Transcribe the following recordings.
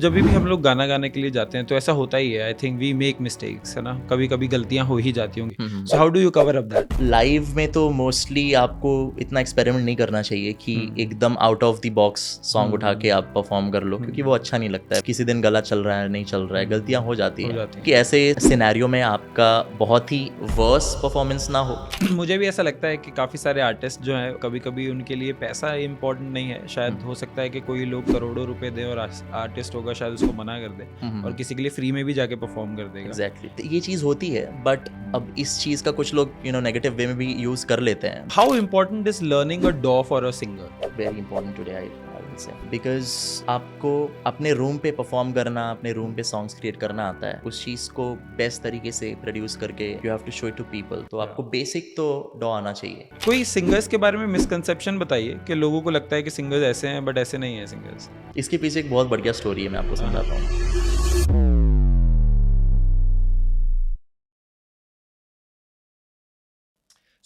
जब भी हम लोग गाना गाने के लिए जाते हैं तो ऐसा होता ही है। I think we make mistakes, है ना। कभी कभी गलतियां हो ही जाती होंगी। So how do you cover up that? Live में तो मोस्टली आपको इतना एक्सपेरिमेंट नहीं करना चाहिए कि एकदम out of the box song उठा के आप परफॉर्म कर लो, क्योंकि वो अच्छा नहीं लगता है। किसी दिन गला चल रहा है, नहीं चल रहा है, गलतियां हो जाती है कि ऐसे सिनेरियो में आपका बहुत ही वर्स परफॉर्मेंस ना हो। मुझे भी ऐसा लगता है कि काफ़ी सारे आर्टिस्ट जो हैं कभी कभी उनके लिए पैसा इम्पोर्टेंट नहीं है। शायद हो सकता है कि कोई लोग करोड़ों रुपए दे और आर्टिस्ट होगा शायद उसको मना कर दे और किसी के लिए फ्री में भी जाके परफॉर्म कर देगा। एग्जैक्टली ये चीज़ होती है, बट अब इस चीज़ का कुछ लोग नेगेटिव वे में भी यूज़ कर लेते हैं। How important is learning a डॉ for a singer? Very important today I will say, because आपको अपने रूम पे परफॉर्म करना, अपने रूम पे सॉन्ग्स क्रिएट करना आता है। उस चीज़ को बेस्ट तरीके से प्रोड्यूस करके you have to show it to people. तो आपको बेसिक तो डॉ आना चाहिए। कोई सिंगर्स के बारे में मिसकंसेप्शन बताइए कि लोगों को लगता है कि सिंगर्स ऐसे हैं बट ऐसे नहीं है सिंगर्स। इसके पीछे एक बहुत बढ़िया स्टोरी है, मैं आपको समझाता हूँ।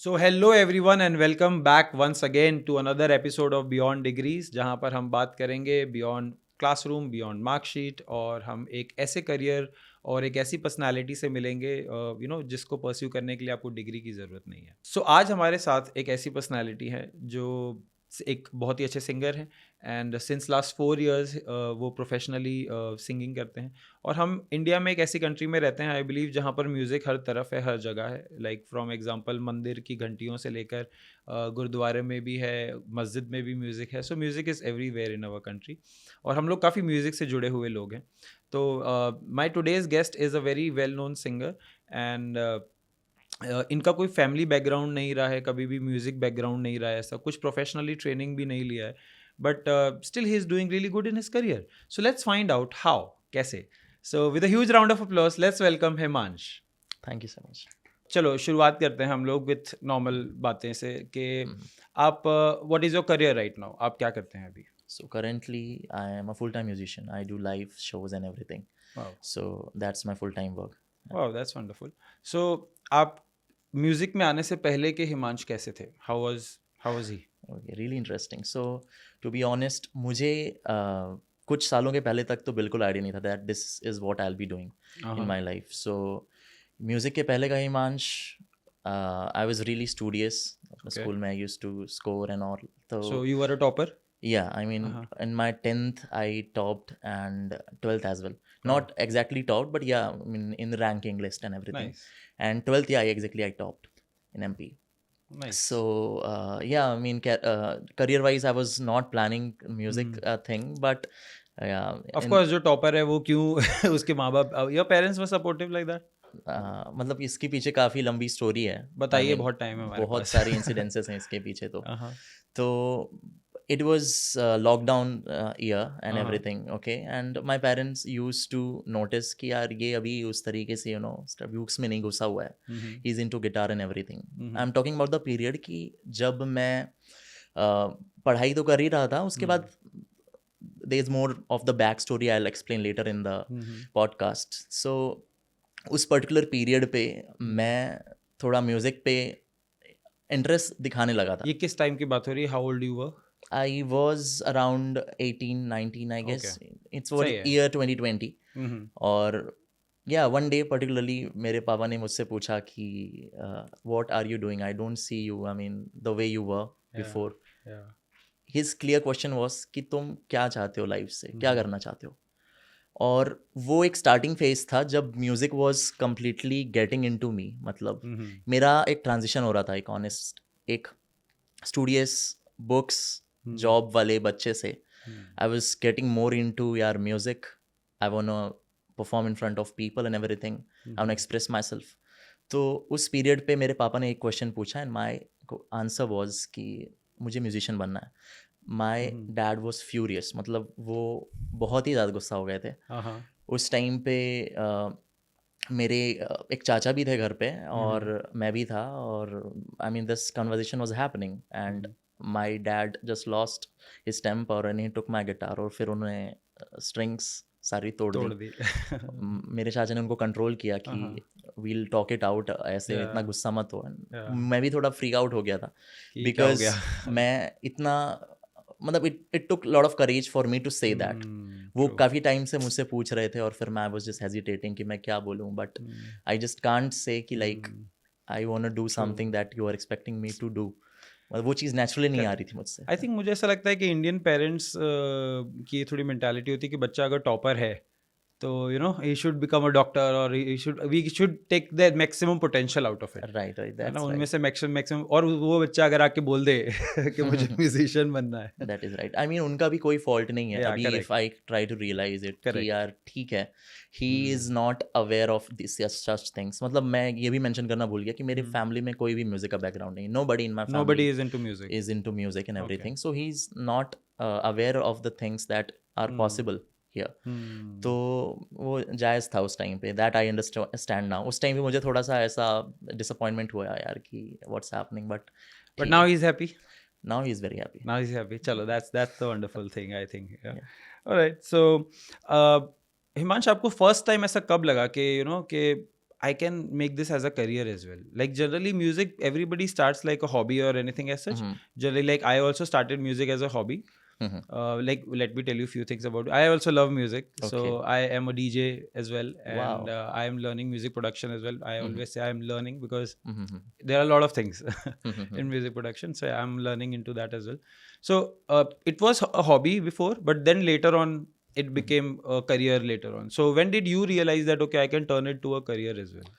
So hello everyone and welcome back once again to another episode of Beyond Degrees, जहां पर हम बात करेंगे बियॉन्ड क्लासरूम, बियॉन्ड मार्कशीट, और हम एक ऐसे करियर और एक ऐसी पर्सनालिटी से मिलेंगे जिसको परस्यू करने के लिए आपको डिग्री की ज़रूरत नहीं है। सो आज हमारे साथ एक ऐसी पर्सनालिटी है जो एक बहुत ही अच्छे सिंगर हैं एंड सिंस लास्ट 4 years वो प्रोफेशनली सिंगिंग करते हैं। और हम इंडिया में एक ऐसी कंट्री में रहते हैं, आई बिलीव, जहाँ पर म्यूज़िक हर तरफ है, हर जगह है। लाइक फ्रॉम एग्जांपल मंदिर की घंटियों से लेकर गुरुद्वारे में भी है, मस्जिद में भी म्यूज़िक है। So music is everywhere in our country और हम लोग काफ़ी म्यूज़िक से जुड़े हुए लोग हैं। तो माई today's guest is a very well known singer and इनका कोई फैमिली बैकग्राउंड नहीं रहा है, कभी भी म्यूज़िक बैकग्राउंड नहीं रहा है, ऐसा कुछ प्रोफेशनली ट्रेनिंग भी नहीं लिया है, but still he is doing really good in his career. So let's find out how, कैसे। So with a huge round of applause let's welcome Himansh. Thank you so much. चलो शुरुआत करते हैं हम लोग विथ नॉर्मल बातें से कि आप what is your career right now, आप क्या करते हैं अभी? So currently I am a full-time musician. I do live shows and everything. Wow, So that's my full-time work. Wow, that's wonderful. So आप म्यूज़िक में आने से पहले के हिमांश कैसे थे? How was he? Okay, really interesting. So to be honest, मुझे कुछ सालों के पहले तक तो बिल्कुल आइडिया नहीं था that this is what I'll be doing in my life. So music के पहले का Himansh, I was really studious. अपने Okay. स्कूल में I used to score and all. तो So you were a topper? yeah, I mean, in my 10th I topped and 12th as well. Not exactly topped, but yeah, I mean in the ranking list and everything. Nice. And 12th, yeah, exactly I topped in MP. Nice. So yeah, I mean career-wise I was not planning music thing, but yeah, Of course, जो topper है वो क्यों उसके माँ बाप, your parents were supportive like that? मतलब इसके पीछे काफ़ी लंबी स्टोरी है। बताइए, I mean, बहुत टाइम है हमारे बहुत पास। सारी इंसिडेंसेस हैं इसके पीछे तो। हाँ, तो it was lockdown year and everything, okay, and my parents used to notice कि यार ये अभी उस तरीके से स्टब्यूक्स में नहीं घुसा हुआ है, he is into guitar and everything. I'm talking about the period कि जब मैं पढ़ाई तो कर ही रहा था, उसके बाद there is more of the back story I'll explain later in the podcast. So उस पर्टिकुलर पीरियड पे मैं थोड़ा म्यूज़िक पे इंटरेस्ट दिखाने लगा था। ये किस टाइम की बात हो रही है? How old you were? I was around 18, 19, I guess. It's for सही है। year 2020. और yeah, one day particularly मेरे पापा ने मुझसे पूछा कि what are you doing? I don't see you, I mean, the way you were before. His clear question was कि तुम क्या चाहते हो लाइफ से, क्या करना चाहते हो? और वो एक स्टार्टिंग फेज था जब music was completely getting into me. मतलब मेरा एक ट्रांजिशन हो रहा था, एक ऑनेस्ट, एक स्टूडियस बुक्स जॉब वाले बच्चे से I was getting more into यार music. I want to perform in front of people and everything, I want to express myself. तो उस पीरियड पे मेरे पापा ने एक क्वेश्चन पूछा एंड माई आंसर वॉज कि मुझे म्यूजिशियन बनना है। माई डैड वॉज फ्यूरियस, मतलब वो बहुत ही ज़्यादा गुस्सा हो गए थे उस टाइम पे। मेरे एक चाचा भी थे घर पे और मैं भी था, और I mean this conversation was happening and my dad just lost his temper and he took my guitar, और फिर उन्होंने स्ट्रिंग्स सारी तोड़ दी। मेरे चाचा ने उनको कंट्रोल किया कि वील टॉक इट आउट, ऐसे इतना गुस्सा मत हो। मैं भी थोड़ा फ्रीक आउट हो गया था बिकॉज मैं इतना मतलब it took lot of courage for me to say that. वो True. काफ़ी टाइम से मुझसे पूछ रहे थे और फिर मैं वाज जस्ट हेजिटेटिंग कि मैं क्या बोलूँ, but I just can't say कि like I want to do something that you are expecting me to do. वो चीज़ नेचुरली नहीं आ रही थी मुझसे. आई थिंक मुझे ऐसा लगता है कि इंडियन पेरेंट्स की थोड़ी मेंटालिटी होती है कि बच्चा अगर टॉपर है तो you know he should become a doctor और we should take the maximum potential out of it, right, है ना, दैट्स उनमें राइट. से मैक्सिमम और वो बच्चा अगर आके बोल दे कि मुझे म्यूजिशियन बनना है. That is right. I mean उनका भी कोई फॉल्ट नहीं है. या अभी if correct, I try to realise it कि करेक्ट. यार ठीक है, he is not aware of this such things. मतलब मैं ये भी मेंशन करना भूल गया कि मेरी फैमिली में कोई भी म्यूजिक का बैकग्राउंड नहीं. Nobody in my Nobody family is into music. is into music and Okay. everything, so he's not aware of the things that are possible here. तो वो जायज़ था उस टाइम पे. That I understand now. उस time पे मुझे थोड़ा सा ऐसा डिसअपॉइंटमेंट हुआ यार कि what's happening, but But now he's happy. Now he is very happy. Now he's happy. Chalo, that's the wonderful thing, I think. Yeah. Yeah. All right. So, uh, Himansh, आपको फर्स्ट टाइम ऐसा कब लगा कि you know कि I can make this as a career as well? Like generally music everybody starts like a hobby और anything as such. Generally, like I also started music as a hobby. Like let me tell you a few things about it. I also love music, so Okay. I am a DJ as well, and Wow. I am learning music production as well. I always say I am learning because Mhm. there are a lot of things Mhm. in music production, so I'm learning into that as well. So it was a hobby before, but then later on it became a career later on. So when did you realize that okay, I can turn it to a career as well?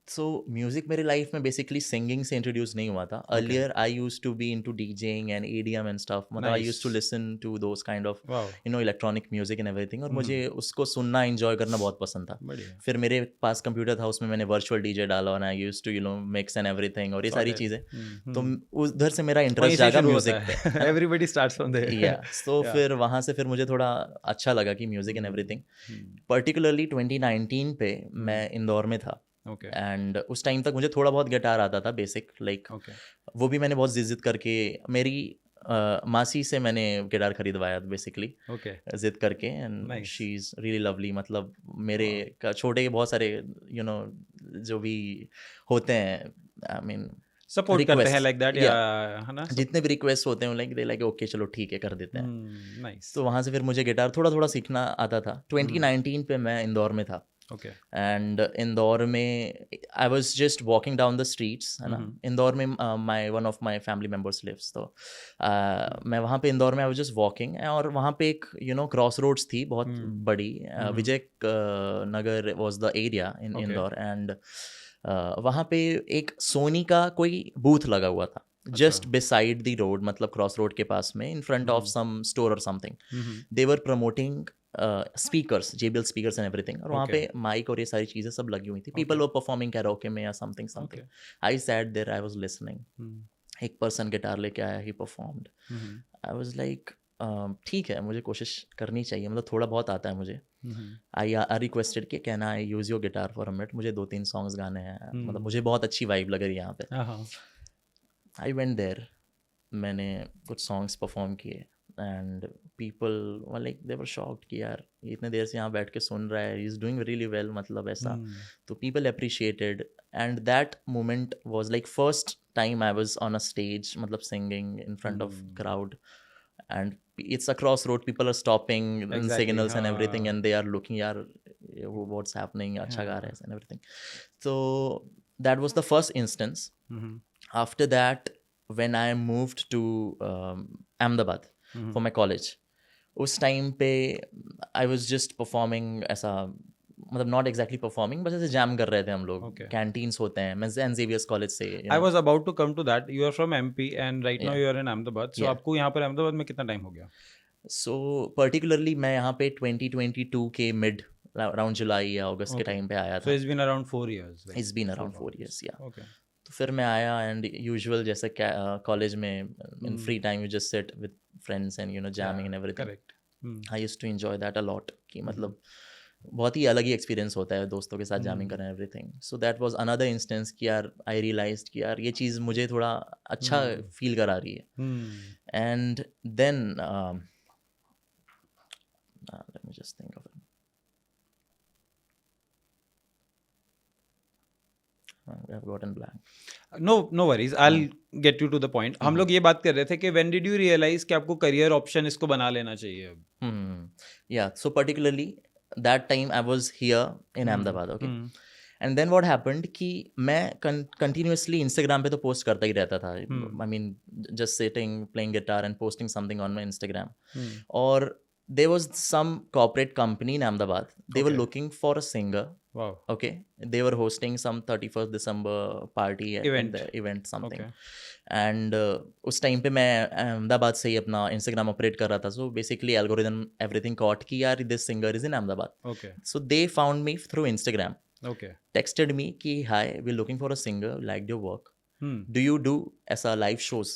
So music मेरी life में basically singing से introduce नहीं हुआ था. Earlier I used to be into DJing and EDM and stuff. मतलब I used to Nice. Listen to those kind of Wow. You know electronic music and everything, और मुझे उसको सुनना एंजॉय करना बहुत पसंद था. बढ़िया. फिर मेरे पास कंप्यूटर था, उसमें मैंने वर्चुअल डीजे डाला और I used to you know mix and everything और ये सारी चीज़ें. तो उधर से मेरा वहीं इंटरेस्ट से जागा शुरू म्यूजिक होता पे. है. Everybody starts from there. या सो Yeah. फिर वहाँ से फिर मुझे थोड़ा अच्छा लगा कि म्यूजिक एंड एवरीथिंग. पर्टिकुलरली 2019 पे मैं इंदौर में था. Okay. एंड उस टाइम तक मुझे थोड़ा बहुत गिटार आता था बेसिक, लाइक Okay. वो भी मैंने बहुत जिद करके मेरी मासी से मैंने गिटार खरीदवाया बेसिकली, Okay. जिद करके. And Nice. She is really lovely. मतलब मेरे छोटे के बहुत सारे यू नो जो भी होते हैं, आई मीन Support करते हैं like that, या है ना? जितने भी रिक्वेस्ट होते हैं लाइक दे लाइक ओके चलो ठीक है कर देते हैं. Nice. तो वहाँ से फिर मुझे गिटार थोड़ा थोड़ा सीखना आता था. 2019 पे मैं इंदौर में था. Okay. एंड इंदौर में I was just walking down the streets, है ना. इंदौर में my one of my family members lives. तो मैं वहाँ पे इंदौर में आई वॉज जस्ट वॉकिंग, और वहाँ पे एक यू नो क्रॉस रोड्स थी बहुत बड़ी. Vijay Nagar was the area in Indore. And वहाँ पे एक सोनी का कोई बूथ लगा हुआ था जस्ट बिसाइड द रोड, मतलब क्रॉस रोड के पास में, in front of some store और something. They were promoting speakers, JBL speakers and everything. और वहाँ पे माइक और ये सारी चीज़ें सब लगी हुई थी. पीपल वर परफॉर्मिंग कैरोके में या something. I sat there, I was listening. एक पर्सन गिटार लेके आया, he performed. I was like ठीक है, मुझे कोशिश करनी चाहिए, मतलब थोड़ा बहुत आता है मुझे. आई रिक्वेस्टेड कि can I use your guitar for a minute, मुझे 2-3 सॉन्ग्स गाने हैं. मतलब मुझे बहुत अच्छी वाइब लग रही है यहाँ पे. आई वेंट देयर, मैंने कुछ सॉन्ग्स परफॉर्म किए. And people like they were shocked कि यार ये इतने देर से यहाँ बैठ के सुन रहा है, he is doing really well, मतलब ऐसा. तो people appreciated. And that moment was like first time I was on a stage, मतलब singing in front of crowd. And it's a crossroad, people are stopping in signals and everything, and they are looking, yaar what's happening, acha ga raha hai and everything. So that was the first instance. After that, when I moved to Ahmedabad for my college, उस time पे I was just performing ऐसा, मतलब not exactly performing, बस ऐसे jam कर रहे थे हम लोग. कैंटीन्स होते हैं. मैं सेंट जेवियर्स कॉलेज से. I was about to come to that. You are from MP and right now you are in Ahmedabad. So आपको यहाँ पर अहमदाबाद में कितना टाइम हो गया? सो पर्टिकुलरली मैं यहाँ पे 2022 के मिड अराउंड जुलाई या अगस्त के टाइम पे आया था. So it's been around 4 years. It's been around 4 years, या. तो फिर मैं आया एंड यूजुअल जैसे कॉलेज में in free time you just sit with friends and you know jamming and everything. Correct. I used to enjoy that a lot. कि मतलब बहुत ही अलग ही एक्सपीरियंस होता है दोस्तों के साथ जैमिंग करना everything. So that was another instance कि यार आई रियलाइज्ड कि यार ये चीज़ मुझे थोड़ा अच्छा फील करा रही है. And then let me just think of it. I've gotten blank. No worries, I will get you to the point. हम लोग ये बात कर रहे थे कि व्हेन डिड यू रियलाइज कि आपको करियर ऑप्शन इसको बना लेना चाहिए अब. Yeah, so particularly that time I was here in Ahmedabad, okay? And then what happened कि मैं continuously Instagram पे तो post करता ही रहता था. I mean, just sitting, playing guitar and posting something on my Instagram. और there was some corporate company in Ahmedabad. They were looking for a singer. Wow. Okay, they were hosting some 31st December party at the event something. And उस time पे मैं अहमदाबाद से ही अपना Instagram operate कर रहा था. So basically algorithm everything caught कि यार this singer is in Ahmedabad. Okay. So they found me through Instagram, Okay. texted me कि hi we looking for a singer, like your work, do you do ऐसा live shows.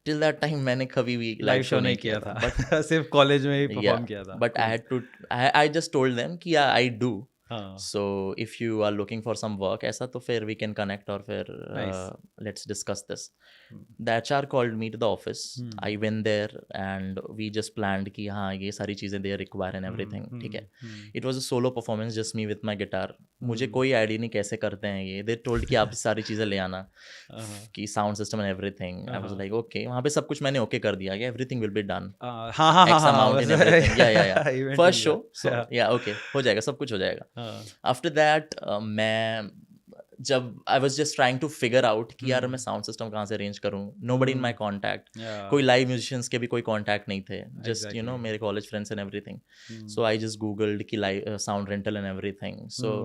Till that time मैंने कभी भी live show नहीं किया था, but सिर्फ college में ही परफॉर्म किया था. But I had to, I just told them कि I do. So if you are looking for some work ऐसा तो फिर we can connect और फिर let's discuss this. The HR called me to the office. I went there and we just planned कि हाँ ये सारी चीज़ें they require and everything. ठीक है. It was a solo performance, just me with my guitar. मुझे कोई idea नहीं कैसे करते हैं ये. They told कि आप सारी चीज़ें ले आना कि sound system and everything. I was like okay. वहाँ पे सब कुछ मैंने okay कर दिया. Everything will be done. हाँ X amount and everything. Yeah. First show. So yeah okay. हो जाएगा, सब कुछ हो जाएगा. आफ्टर दैट मैं जब I was just trying to figure out कि यार मैं साउंड सिस्टम कहाँ से अरेंज करूँ. Nobody in my contact, कोई लाइव म्यूजिशियंस के भी कोई कॉन्टैक्ट नहीं थे. जस्ट यू नो मेरे college friends and everything. So I just googled कि live sound rental and everything. So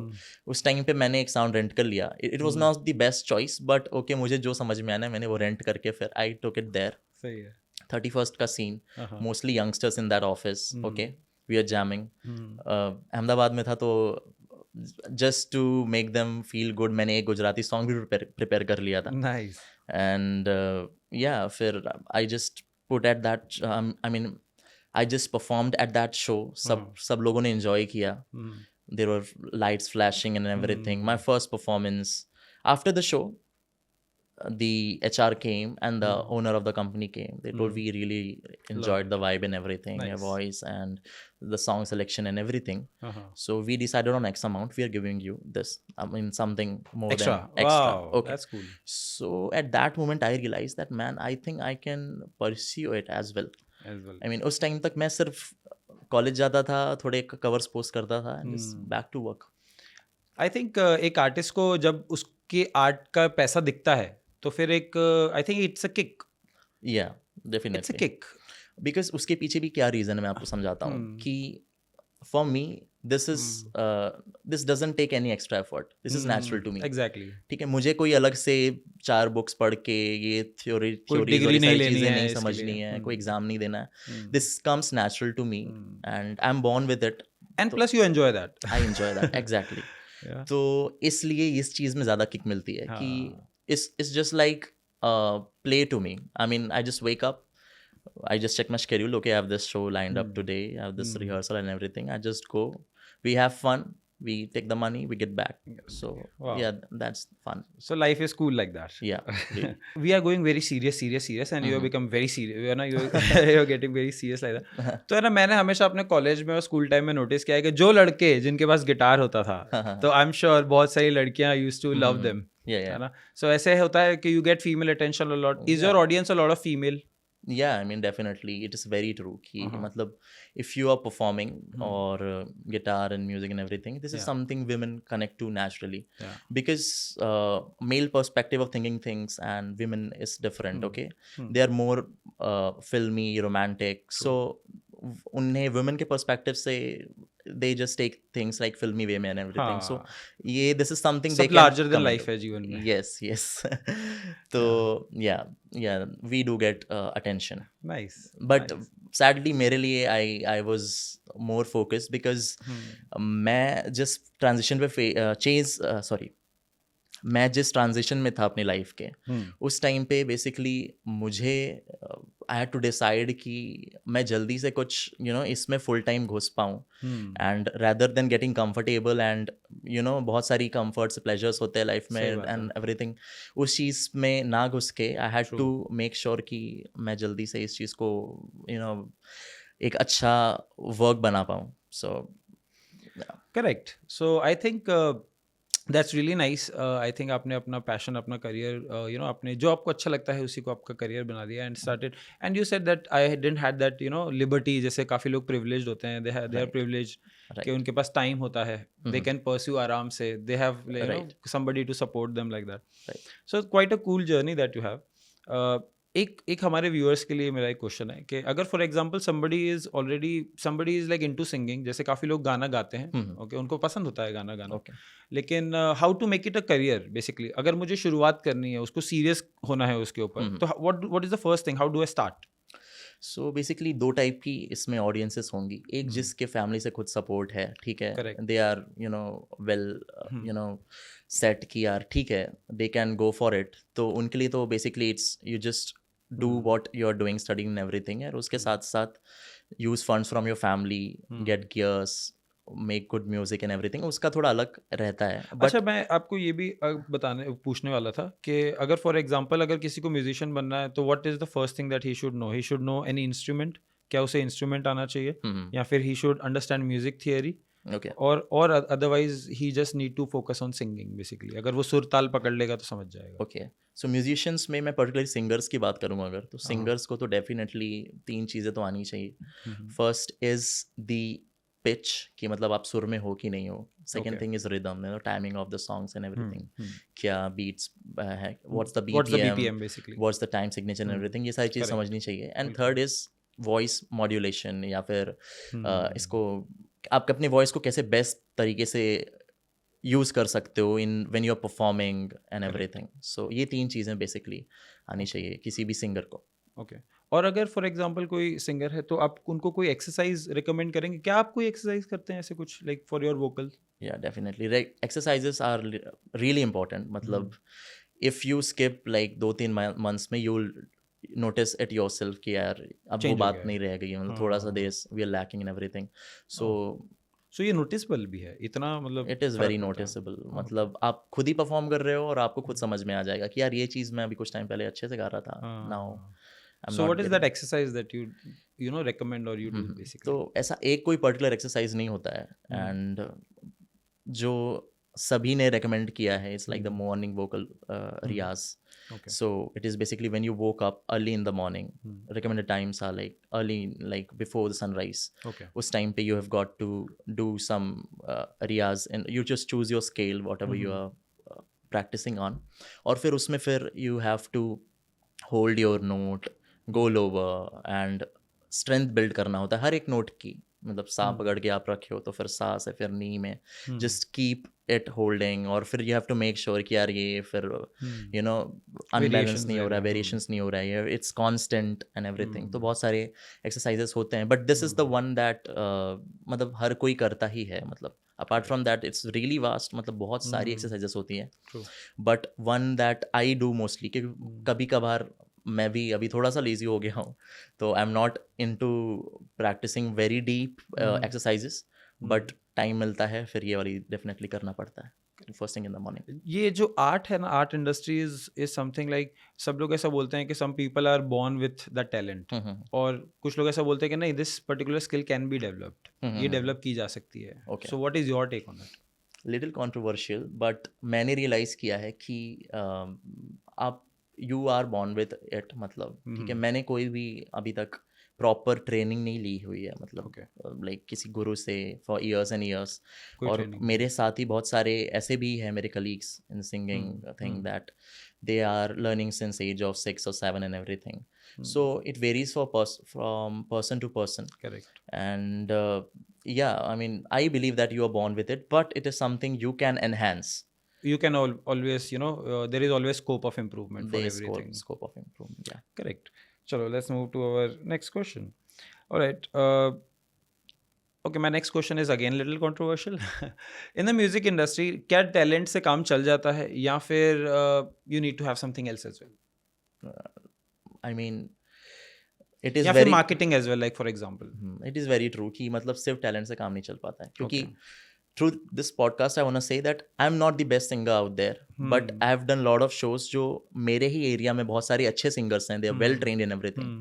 उस टाइम पे मैंने एक साउंड रेंट कर लिया. It was not the best choice but okay, मुझे जो समझ में आना मैंने वो रेंट करके फिर आई टुक इट देयर. 31st का scene, mostly youngsters in that office. Okay, we are jamming. Ahmedabad में था तो just to make them feel good मैंने एक गुजराती सॉन्ग भी प्रिपेयर कर लिया था. नाइस. एंड या फिर I just put at that, I mean I just performed at that show. सब लोगों ने एंजॉय किया. There were lights flashing and everything. My first performance. After the show the HR came and the owner of the company came. They told we really enjoyed the vibe and everything, your voice and the song selection and everything. So we decided on X amount. We are giving you this. I mean something more extra. than extra. Wow, okay, that's cool. So at that moment I realized that man, I think I can pursue it as well. I mean उस time तक मैं सिर्फ college जाता था, थोड़े covers post करता था and just back to work. I think एक आर्टिस्ट को जब उसके आर्ट का पैसा दिखता है तो फिर एक I think it's a kick. Yeah definitely it's a kick. Because उसके पीछे भी क्या रीज़न है मैं आपको समझाता हूँ कि for me this doesn't take any extra effort. This is natural to me. Exactly. ठीक है, मुझे कोई अलग से 4 बुक्स पढ़ के ये थ्योरीज डिग्री नहीं लेनी चीज़ें है, नहीं समझनी है, कोई एग्जाम नहीं देना है. This comes natural to me and I am born with it. And plus you enjoy that. I enjoy that exactly. तो इसलिए इस चीज़ में ज़्यादा किक मिलती है कि it's just like play to me. I mean, I just wake up, I just check my schedule. Okay, I have this show lined up today. I have this rehearsal and everything. I just go. We have fun. We take the money. We get back. So yeah, that's fun. So life is cool like that. Yeah. We are going very serious, and you have become very serious. You know, you're getting very serious like that. तो है ना, मैंने हमेशा अपने college में और school time में notice किया है कि जो लड़के जिनके पास गिटार होता था तो आई एम श्योर बहुत सारी लड़कियां यूज्ड टू लव देम. है ना. सो ऐसे होता है कि you get female attention a lot. Is your audience a lot of female? Yeah, I mean definitely it is very true कि मतलब if you are performing or guitar and music and everything, this is something women connect to naturally. Because male perspective of thinking things and women is different. Okay, they are more filmy, romantic. So उन्हें women के perspective से they just take things like filmy way and everything. So ये this is something they can larger than life है जीवन में. Yes. तो yeah we do get attention. Nice. But sadly मेरे लिए I was more focused because मैं just transition पे मैं जिस ट्रांजिशन में था अपनी लाइफ के उस टाइम पे बेसिकली मुझे आई हैड टू डिसाइड कि मैं जल्दी से कुछ इसमें फुल टाइम घुस पाऊँ. And rather than getting comfortable and बहुत सारी कंफर्ट्स प्लेजर्स होते हैं लाइफ में एंड एवरीथिंग, उस चीज़ में ना घुस के I had to make sure कि मैं जल्दी से इस चीज़ को एक अच्छा वर्क बना पाऊँ. So correct. So I think that's really nice. I think आपने अपना पैशन, अपना करियर, आपने जो आपको अच्छा लगता है उसी को आपका करियर बना दिया and started. And you said that I didn't had that liberty, जैसे काफ़ी लोग प्रिविलेज्ड होते हैं, दे आर राइट, प्रिविलेज्ड कि राइट, उनके पास टाइम होता है, दे कैन परस्यू आराम से, they have right, somebody to support them like that. Right. So quite a cool journey that you have. एक एक हमारे व्यूअर्स के लिए मेरा एक क्वेश्चन है कि अगर for example somebody is like into singing, जैसे काफ़ी लोग गाना गाते हैं, ओके, उनको पसंद होता है गाना गाना, ओके। लेकिन how to make it a career basically, अगर मुझे शुरुआत करनी है, उसको सीरियस होना है उसके ऊपर, तो what is the first thing, how do I start? So basically 2 type की इसमें ऑडियंसेस होंगी। एक जिसके फैमिली से खुद सपोर्ट है, ठीक है? Correct. They are well set कि यार ठीक है, they can go for it. तो उनके लिए तो basically it's you just do what you are doing, studying and everything, और उसके साथ-साथ use funds from your family, get gears, make good music and everything, उसका थोड़ा अलग रहता है। अच्छा, बट मैं आपको ये भी पूछने वाला था कि अगर फॉर एग्जांपल अगर किसी को म्यूजिशियन बनना है, तो what is the first thing that he should know any instrument? क्या उसे इंस्ट्रूमेंट आना चाहिए, या फिर he should understand music theory, okay. और otherwise he just need to focus on singing basically, अगर वो सुर ताल पकड़ लेगा तो समझ जाएगा? ओके, सो म्यूजिशियंस में मैं पर्टिकुलरली सिंगर्स की बात करूँगा अगर, तो हाँ। सिंगर्स को तो डेफिनेटली 3 चीज़ें तो आनी चाहिए। Hmm. First is the pitch, कि मतलब आप सुर में हो कि नहीं हो। Second okay. Thing is rhythm, timing of the songs and everything. Hmm. क्या बीट्स है, what's the what's the BPM, BPM basically? What's the time signature and everything, ये सारी चीज़ करेक्ट। समझनी चाहिए। एंड बिल्कुल। थर्ड इज़ वॉइस मॉड्यूलेशन, या फिर हम्म। इसको आप अपनी वॉइस को कैसे बेस्ट तरीके से यूज़ कर सकते हो in when you are performing and correct. Everything. So ये 3 चीज़ें बेसिकली आनी ओके। चाहिए किसी भी सिंगर को। ओके। और अगर फॉर एग्जांपल कोई सिंगर है, तो आप उनको कोई एक्सरसाइज रिकमेंड करेंगे? क्या आप कोई एक्सरसाइज करते हैं ऐसे कुछ, like for your vocal? Yeah definitely exercises are really important. मतलब if you skip like 2-3 months में, you will notice it yourself कि यार अब वो चेंज हो बात गया है। नहीं रह गई है, मतलब थोड़ा-सा हाँ। There we are lacking in everything. So so ये नोटिसबल भी है इतना, मतलब इट इज़ वेरी फर्क पड़ता है? नोटिसेबल। ओके। मतलब आप खुद ही परफॉर्म कर रहे हो और आपको खुद समझ में आ जाएगा कि यार ये चीज़ मैं अभी कुछ टाइम पहले अच्छे से गा रहा था, नाउ हाँ। I am so not what is that getting. Exercise that you recommend और यू डू तो बेसिकली? ऐसा एक कोई पर्टिकुलर एक्सरसाइज नहीं होता है। एंड जो सभी ने रेकमेंड किया है, it's like the morning vocal रियाज। Okay. So it is basically when you woke up early in the morning. Recommended times are like early, like before the sunrise. Okay. उस time पे you have got to do some riyaz, and you just choose your scale whatever you are practicing on. और फिर उसमें फिर you have to hold your note, go lower, and strength build करना होता है हर एक नोट की। मतलब सा पकड़ के आप रखे हो तो फिर सा से फिर नी में जस्ट कीप इट होल्डिंग, और फिर you have to make sure कि यार ये फिर अनबैलेंस वेरिएशंस नहीं रह हो रहा रहे है, हैं। वेरिएशंस नहीं हो रहा है, इट्स कांस्टेंट एंड एवरीथिंग। तो बहुत सारे एक्सरसाइजेस होते हैं, but this is the one that मतलब हर कोई करता ही है। मतलब apart from that it's really vast, मतलब बहुत सारी एक्सरसाइजेस होती हैं। True. But one that I do mostly, क्योंकि कभी कभार मैं भी अभी थोड़ा सा लेजी हो गया हूँ, तो I am not into practising very deep exercises, but time मिलता है फिर ये वाली डेफिनेटली करना पड़ता है first thing in the morning. ये जो आर्ट है ना, art industry is something like, सब लोग ऐसा बोलते हैं कि some people are born with the talent, और कुछ लोग ऐसा बोलते हैं कि नहीं, this particular skill can be developed, ये डेवलप की जा सकती है। Okay. So what is your take on that? Little controversial, but मैंने रियलाइज़ किया है कि आप you are born with it. मतलब ठीक है, मैंने कोई भी अभी तक प्रॉपर ट्रेनिंग नहीं ली हुई है, मतलब Okay. लाइक किसी गुरु से फॉर ईयर्स एंड ईयर्स। कोई और ट्रेनिंग? मेरे साथ ही बहुत सारे ऐसे भी हैं मेरे colleagues in singing thing that they are learning since age of 6 or 7 and everything. So it varies from person to person. Correct. And yeah, I mean, I believe that you are born with it, but it is something you can enhance. You can always, there is always scope of improvement for There is everything. scope of improvement. Yeah. Correct. Chalo, let's move to our next question. All right. Okay, my next question is again little controversial. In the music industry, क्या talent से काम चल जाता है, या फिर you need to have something else as well? I mean, it is या फिर very marketing as well, like for example. it is very true कि मतलब सिर्फ टैलेंट से काम नहीं चल पाता है, क्योंकि Okay. through this podcast I want to say that I'm not the best singer out there, but I have done lot of shows जो मेरे ही एरिया में बहुत सारे अच्छे सिंगर्स हैं, they are well trained in everything,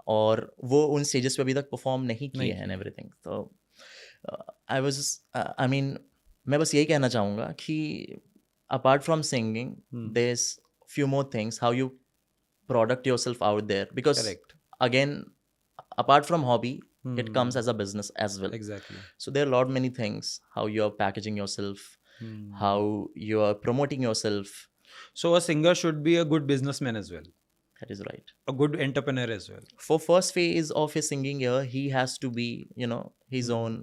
और वो उन स्टेजेस पे अभी तक परफॉर्म नहीं किए हैं एंड एवरीथिंग। तो आई वाज आई मीन, मैं बस यही कहना चाहूँगा कि apart from singing, Hmm. there's few more things how you product yourself out there, because Correct. again, apart from hobby, it comes Hmm. as a business as well. Exactly. So there are a lot many things, how you're packaging yourself, Hmm. how you're promoting yourself. So a singer should be a good businessman as well, That is right. a good entrepreneur as well. For first phase of his singing year, he has to be, his own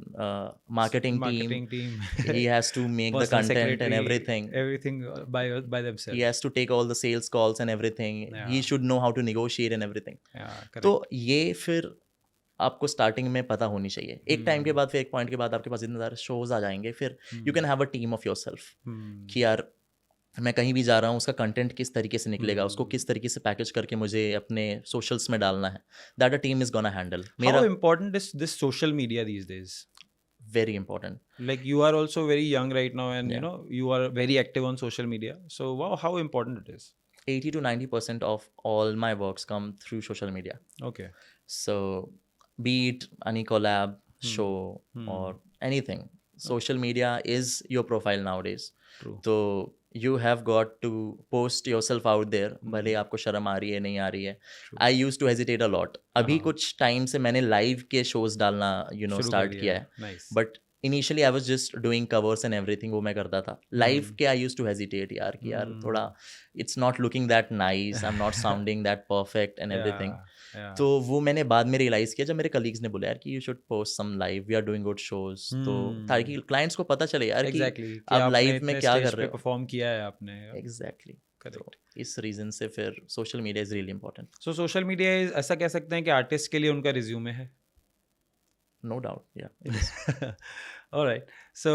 marketing team. Marketing team, He has to make the personal content and secretary, everything. everything by He themselves. has to take all the sales calls and everything. Yeah. He should know how to negotiate and everything. Yeah, तो correct. ये फिर आपको starting में पता होनी चाहिए. एक time के बाद, फिर एक पॉइंट के बाद आपके पास इतने सारे शोज आ जाएंगे, फिर you can have a team of your self कि यार मैं कहीं भी जा रहा हूँ, उसका कंटेंट किस तरीके से निकलेगा, उसको किस तरीके से पैकेज करके मुझे अपने सोशल्स में डालना है. That a team is gonna handle. How मेरा important is this social media these days? Very important. Like you are also very young right now, and Yeah. you are very active on social media. So wow, how important it is. 80 to 90% of all my works come through social media. Okay. So be it any collab, show, or anything, social media is your profile nowadays. True. तो you have got to post yourself out there, भले आपको शर्म आ रही है नहीं आ रही है. I used to hesitate a lot. अभी कुछ टाइम से मैंने लाइव के शोज डालना शुरू कर स्टार्ट दिया किया है. Nice. But initially I was just doing covers and everything, वो मैं करता था. लाइव के आई यूज्ड टू हेजिटेट यार, कि यार थोड़ा it's not looking that nice, I am not sounding that perfect and everything. Yeah. तो वो मैंने बाद में रियलाइज किया जब मेरे कलीग्स ने बोला यार कि you should post some live, we are doing good shows. तो ताकि क्लाइंट्स को पता चले यार कि Exactly. कि आप आपने लाइव इतने में क्या stage कर रहे पे हो. perform किया है आपने. एग्जैक्टली. Correct. तो इस रीजन से फिर social media is really important. So social media is, ऐसा कह सकते हैं कि आर्टिस्ट के लिए उनका रिज्यूमे है. No doubt. Yeah it is. Alright. So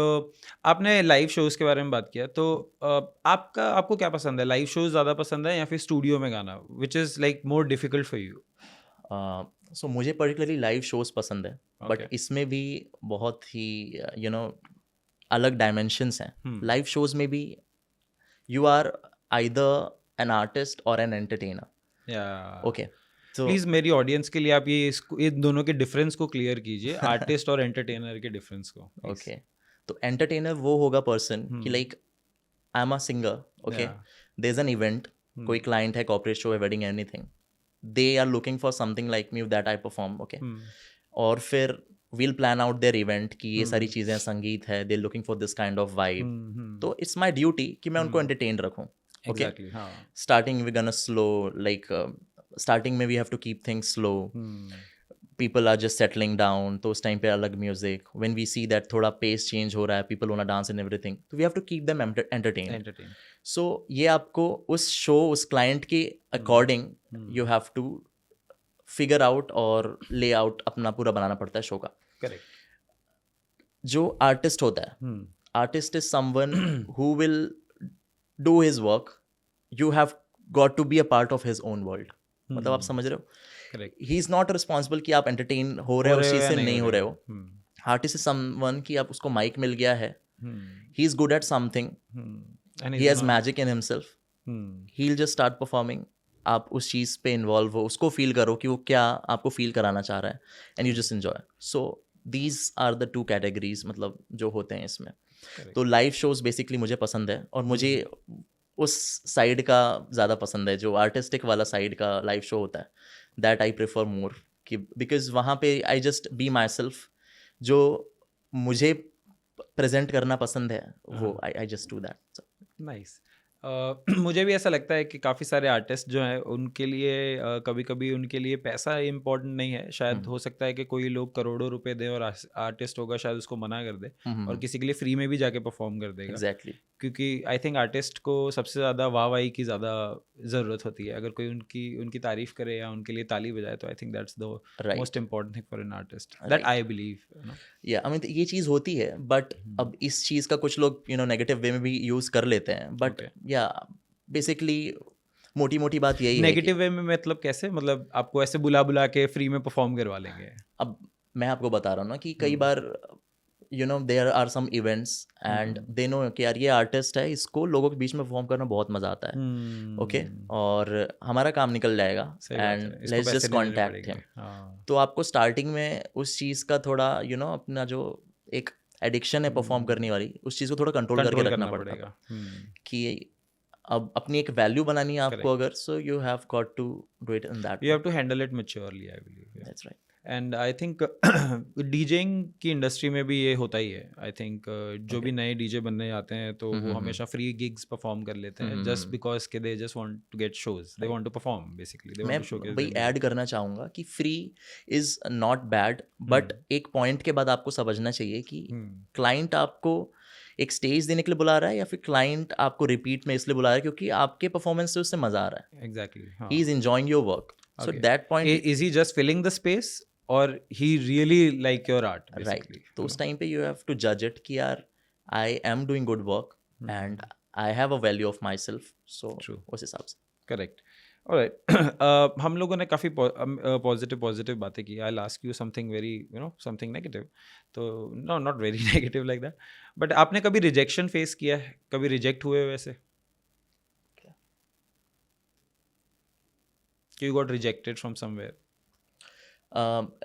आपने लाइव शोज के बारे में बात किया, तो आपको क्या पसंद है, लाइव शोज ज़्यादा पसंद है या फिर स्टूडियो में गाना, which is like more difficult for you? So मुझे पर्टिकुलरली लाइव शोज पसंद है, बट Okay. इसमें भी बहुत ही अलग डायमेंशंस हैं. लाइव शोज में भी you are either an artist और एन एंटरटेनर. Yeah okay. तो प्लीज मेरी ऑडियंस के लिए आप ये दोनों के डिफरेंस को क्लियर कीजिए, आर्टिस्ट और एंटरटेनर के डिफरेंस को. ओके. तो एंटरटेनर वो होगा पर्सन कि like I am a singer, okay, there is an event, कोई क्लाइंट है, कॉर्पोरेट शो है, wedding, anything, they are looking for something like me that I perform. Okay. और फिर we'll plan out their event कि ये सारी चीज़ें, संगीत है, they're looking for this kind of vibe. तो it's my duty कि मैं उनको entertain रखूँ. Okay. Exactly. हाँ. Starting we're gonna slow, like starting में we have to keep things slow. People are just settling down, तो उस टाइम पे अलग music. When we see that थोड़ा pace change हो रहा है, people wanna dance and everything, तो we have to keep them entertained. Entertain. So ये आपको उस show, उस client के according you have to figure out और layout अपना पूरा बनाना पड़ता है शो का. Correct. जो आर्टिस्ट होता है, artist is someone who will do his work. You have got to be a part of his own world. मतलब आप समझ रहे हो, Correct. He is not responsible कि आप एंटरटेन हो रहे हो उस चीज से, नहीं हो रहे हो. आर्टिस्ट इज समवन कि आप उसको माइक मिल गया है, he is good at something, he has magic in himself, he will just start performing. आप उस चीज़ पे इन्वॉल्व हो, उसको फील करो कि वो क्या आपको फील कराना चाह रहा है, and you just enjoy. So these are the two categories मतलब जो होते हैं इसमें. तो लाइव शोज बेसिकली मुझे पसंद है, और मुझे उस साइड का ज़्यादा पसंद है, जो आर्टिस्टिक वाला साइड का लाइव शो होता है, दैट आई प्रेफर मोर. कि बिकॉज वहाँ पे I just be my self, जो मुझे प्रेजेंट करना पसंद है वो I just do that. Nice. मुझे भी ऐसा लगता है कि काफ़ी सारे आर्टिस्ट जो हैं उनके लिए कभी कभी उनके लिए पैसा इम्पोर्टेंट नहीं है. शायद हो सकता है कि कोई लोग करोड़ों रुपए दे और आर्टिस्ट होगा शायद उसको मना कर दे, और किसी के लिए फ्री में भी जाके परफॉर्म कर देगा. एग्जैक्टली. क्योंकि आई थिंक आर्टिस्ट को सबसे ज़्यादा वाहवाही की ज़्यादा ज़रूरत होती है. अगर कोई उनकी तारीफ करे या उनके लिए ताली बजाए, तो I think that's the most important thing for an artist, that I believe. या आई मीन ये चीज़ होती है, बट अब इस चीज़ का कुछ लोग नेगेटिव वे में भी यूज़ कर लेते हैं. बट या बेसिकली मोटी मोटी बात यही है. नेगेटिव वे में मतलब कैसे? मतलब आपको ऐसे बुला के फ्री में परफॉर्म करवा लेंगे? अब मैं आपको बता रहा हूँ ना कि कई बार there are some events and they know कि यार ये आर्टिस्ट है, इसको लोगों के बीच में परफॉर्म करना बहुत मज़ा आता है. ओके. और हमारा काम निकल जाएगा, and let's just contact him. तो आपको स्टार्टिंग में उस चीज़ का थोड़ा अपना जो एक एडिक्शन है परफॉर्म करने वाली, उस चीज़ को थोड़ा कंट्रोल करके रखना पड़ता था कि अब अपनी एक वैल्यू बनानी है आपको अगर, so you have got to do it in that, you have to handle it maturely, I believe. That's right. And I think DJing की इंडस्ट्री में भी ये होता ही है। आई थिंक जो भी नए डीजे बनने आते हैं तो वो हमेशा फ्री गिग्स परफॉर्म कर लेते हैं जस्ट बिकॉज के they just want to get shows, they want to perform, basically they मैं वांट टू शोकेस वही ऐड करना चाहूँगा कि free is not bad, but एक पॉइंट के बाद आपको समझना चाहिए कि क्लाइंट आपको एक स्टेज देने के लिए बुला रहा है या फिर क्लाइंट आपको रिपीट में इसलिए बुला रहा है क्योंकि आपके परफॉर्मेंस से उससे मज़ा आ रहा है। Exactly, he is enjoying your work, so that point is he just filling the space और he really like your art, right. तो उस टाइम पे यू हैव टू जज इट कि यार I am doing good work and I have a value of myself, so उस हिसाब से। करेक्ट। ऑलराइट, हम लोगों ने काफ़ी पॉजिटिव बातें की। I ask you something very something negative, तो no not very negative like that, but आपने कभी रिजेक्शन फेस किया है, कभी रिजेक्ट हुए वैसे? You got rejected from somewhere?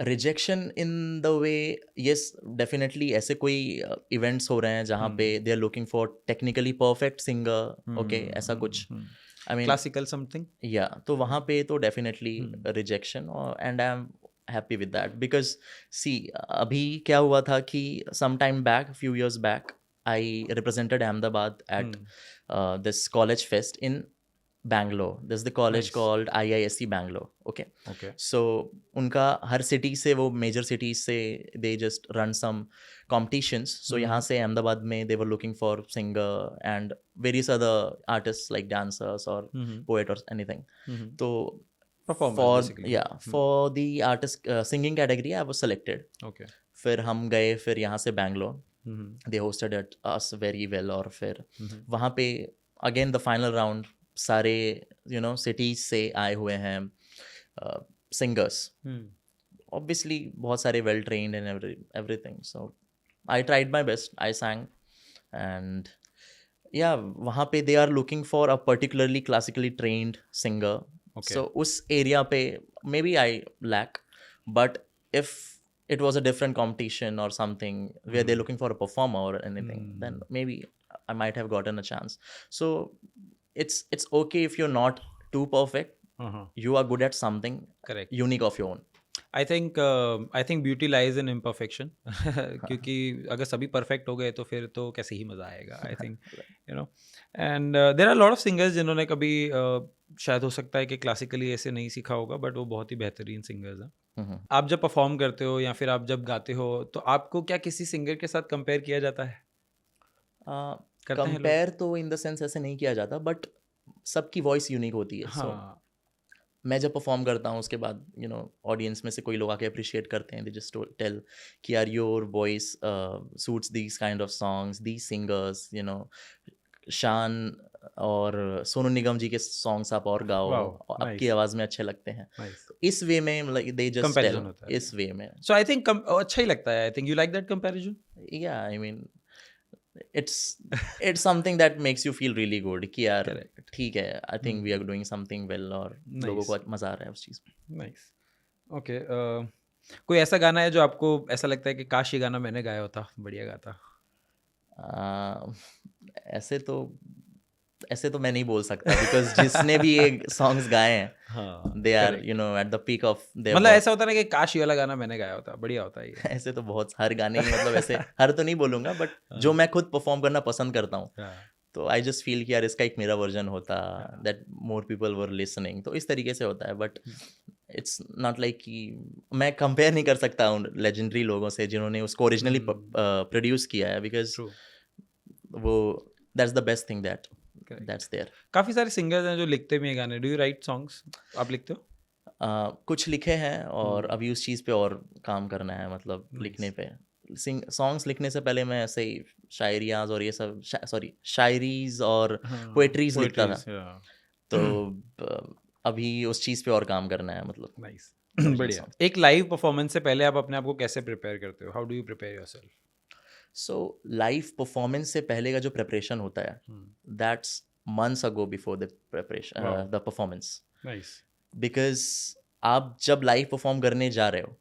Rejection in the way, yes definitely ऐसे कोई इवेंट्स हो रहे हैं जहाँ पे they are looking for technically perfect singer, okay ऐसा कुछ, आई मीन क्लासिकल समथिंग, या तो वहाँ पे तो definitely rejection, and I am happy with that because see अभी क्या हुआ था कि some time back, few years back, I represented Ahmedabad at this college fest in Bangalore. There's the college called IISc Bangalore. Okay. So उनका हर city से, वो major cities से they just run some competitions. So यहाँ से अहमदाबाद में they were looking for singer and various other artists like dancers or poet or anything. तो for the artist singing category I was selected. Okay. फिर हम गए फिर यहाँ से Bangalore. They hosted us very well और फिर वहाँ पे again the final round सारे सिटीज से आए हुए हैं सिंगर्स, ऑब्वियसली बहुत सारे well trained and everything, so I tried my best, I sang and yeah वहाँ पे they are looking for a particularly classically trained singer, so उस एरिया पे maybe I lack, but if it was a different competition or something where they're looking for a performer or anything, then maybe I might have gotten a chance. So it's okay if you're not too perfect, you are good at something correct unique of your own. I think beauty lies in imperfection. क्योंकि अगर सभी perfect हो गए तो फिर तो कैसे ही मज़ा आएगा, I think and there are a lot of singers जिन्होंने कभी शायद हो सकता है कि क्लासिकली ऐसे नहीं सीखा होगा, बट वो बहुत ही बेहतरीन सिंगर्स हैं। आप जब परफॉर्म करते हो या फिर आप जब गाते हो तो आपको क्या किसी सिंगर के साथ कंपेयर किया जाता है? कंपेयर तो इन द सेंस ऐसे नहीं किया जाता, बट सबकी वॉइस यूनिक होती है। सो मैं जब परफॉर्म करता हूँ उसके बाद ऑडियंस में से कोई लोग आके अप्रिशिएट करते हैं, दे जस्ट टेल कि यार your voice suits these kind of songs, these singers, शान और सोनू निगम जी के सॉन्ग्स आप और गाओ, आपकी आवाज में अच्छे लगते हैं। तो इस वे में दे जस्ट टेल इस वे में, सो आई थिंक अच्छा ही लगता है। I think you like that comparison? Yeah I mean it's something that makes you feel really good कि यार ठीक है, I think we are doing something well और लोगों को मज़ा आ रहा है उस चीज़ में। Nice, okay. कोई ऐसा गाना है जो आपको ऐसा लगता है कि काश ये गाना मैंने गाया होता, बढ़िया गाता? ऐसे तो मैं नहीं बोल सकता बिकॉज जिसने भी ये सॉन्ग्स गाए हैं they are at the peak of their, मतलब ऐसा होता है ना कि काश ये वाला गाना मैंने गाया होता, बढ़िया होता है ये। ऐसे तो बहुत हर गाने ही, मतलब ऐसे हर तो नहीं बोलूँगा, बट जो मैं खुद परफॉर्म करना पसंद करता हूँ तो आई जस्ट फील कि यार इसका एक मेरा वर्जन होता, that more people were listening, तो इस तरीके से होता है। बट इट्स नॉट लाइक कि मैं कंपेयर नहीं कर सकता हूँ लेजेंडरी लोगों से जिन्होंने उसको ओरिजिनली प्रोड्यूस किया है, बिकॉज वो that's the best thing that's there. काफ़ी सारे सिंगर्स हैं जो लिखते भी हैं गाने। Do you right songs? आप लिखते हो? कुछ लिखे हैं और अभी उस चीज़ पे और काम करना है, मतलब लिखने पे। सॉन्ग्स लिखने से पहले मैं ऐसे ही शायरियाज और ये सब शायरीज और पोएट्रीज लिखता था, तो अभी उस चीज़ पे और काम करना है, मतलब। नाइस, बढ़िया। एक लाइव परफॉर्मेंस से पहले आप अपने आप को कैसे प्रिपेयर करते हो? How do you prepare yourself? So live performance से पहले का जो प्रिपरेशन होता है, that's months ago before the preparation, the performance. Nice. Because आप जब लाइव परफॉर्म करने जा रहे हो